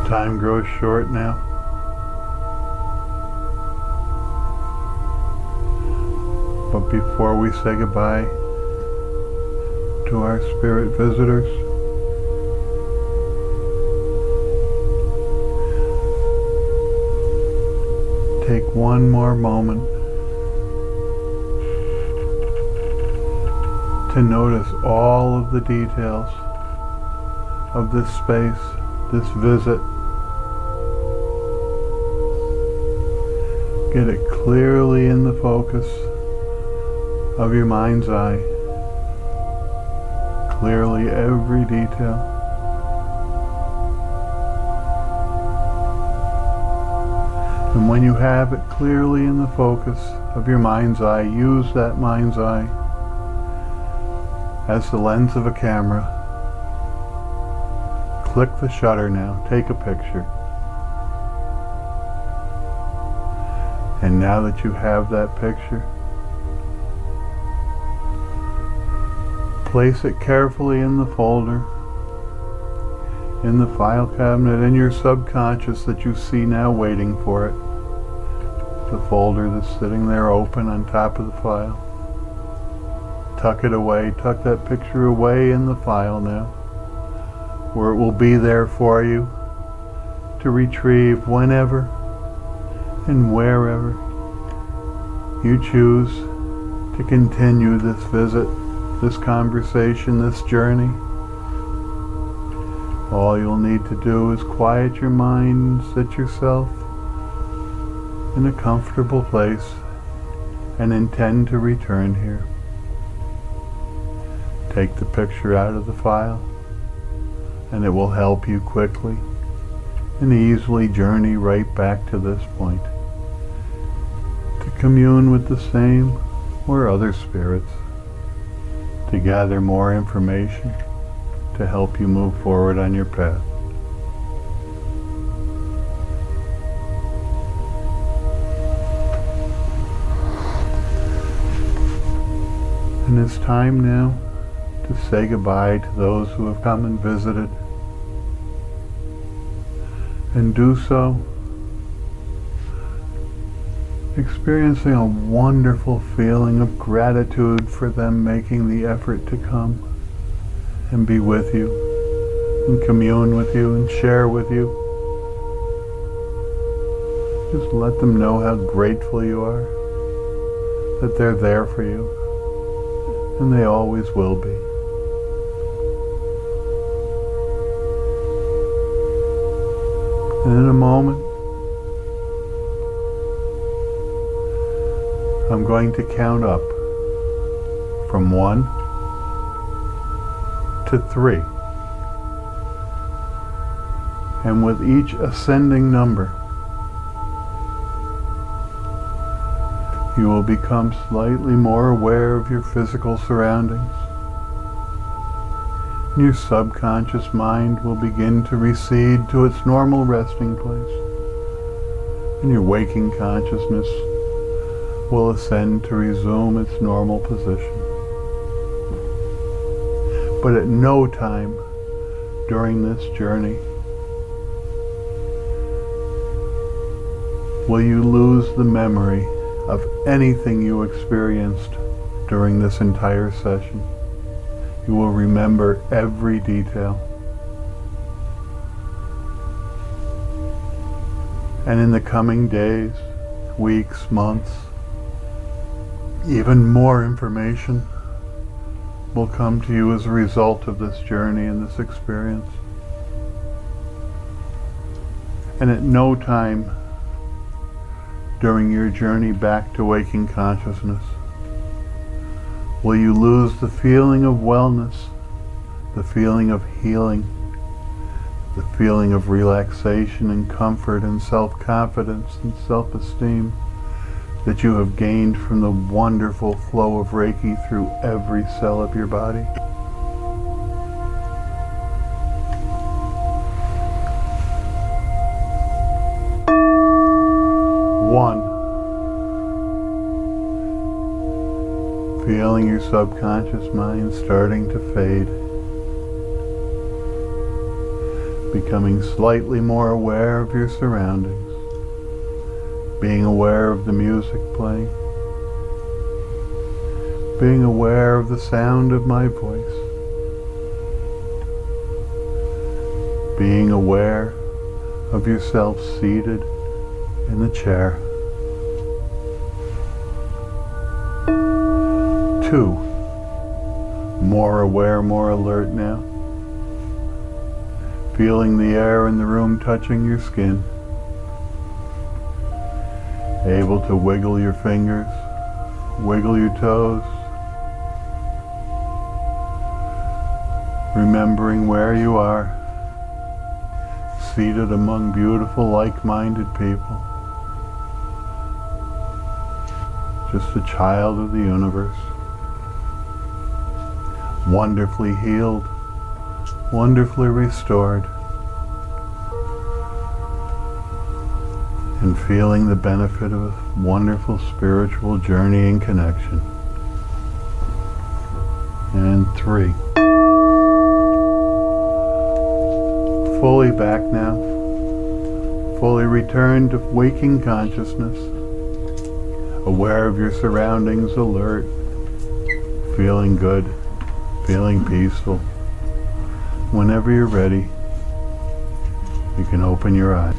Time grows short now. But before we say goodbye to our spirit visitors, take one more moment to notice all of the details of this space, this visit. Get it clearly in the focus of your mind's eye. Clearly every detail. And when you have it clearly in the focus of your mind's eye, use that mind's eye as the lens of a camera. Click the shutter now. Take a picture. And now that you have that picture, place it carefully in the folder, in the file cabinet, in your subconscious that you see now waiting for it. The folder that's sitting there open on top of the file. Tuck it away, tuck that picture away in the file now, where it will be there for you to retrieve whenever and wherever you choose to continue this visit, this conversation, this journey. All you'll need to do is quiet your mind and sit yourself in a comfortable place and intend to return here. Take the picture out of the file and it will help you quickly and easily journey right back to this point, to commune with the same or other spirits, to gather more information to help you move forward on your path. And it's time now to say goodbye to those who have come and visited, and do so experiencing a wonderful feeling of gratitude for them making the effort to come and be with you and commune with you and share with you. Just let them know how grateful you are, that they're there for you, and they always will be. And in a moment, I'm going to count up from 1 to 3. And with each ascending number, you will become slightly more aware of your physical surroundings. Your subconscious mind will begin to recede to its normal resting place, and your waking consciousness will ascend to resume its normal position. But at no time during this journey will you lose the memory of anything you experienced during this entire session. You will remember every detail. And in the coming days, weeks, months, even more information will come to you as a result of this journey and this experience. And at no time during your journey back to waking consciousness will you lose the feeling of wellness, the feeling of healing, the feeling of relaxation and comfort and self-confidence and self-esteem that you have gained from the wonderful flow of Reiki through every cell of your body. One, feeling your subconscious mind starting to fade, becoming slightly more aware of your surroundings, being aware of the music playing, being aware of the sound of my voice, being aware of yourself seated in the chair. 2, more aware, more alert now. Feeling the air in the room touching your skin. Able to wiggle your fingers, wiggle your toes. Remembering where you are, seated among beautiful, like-minded people. Just a child of the universe. Wonderfully healed, wonderfully restored, and feeling the benefit of a wonderful spiritual journey and connection. And 3. Fully back now, fully returned to waking consciousness, aware of your surroundings, alert, feeling good, feeling peaceful. Whenever you're ready, you can open your eyes.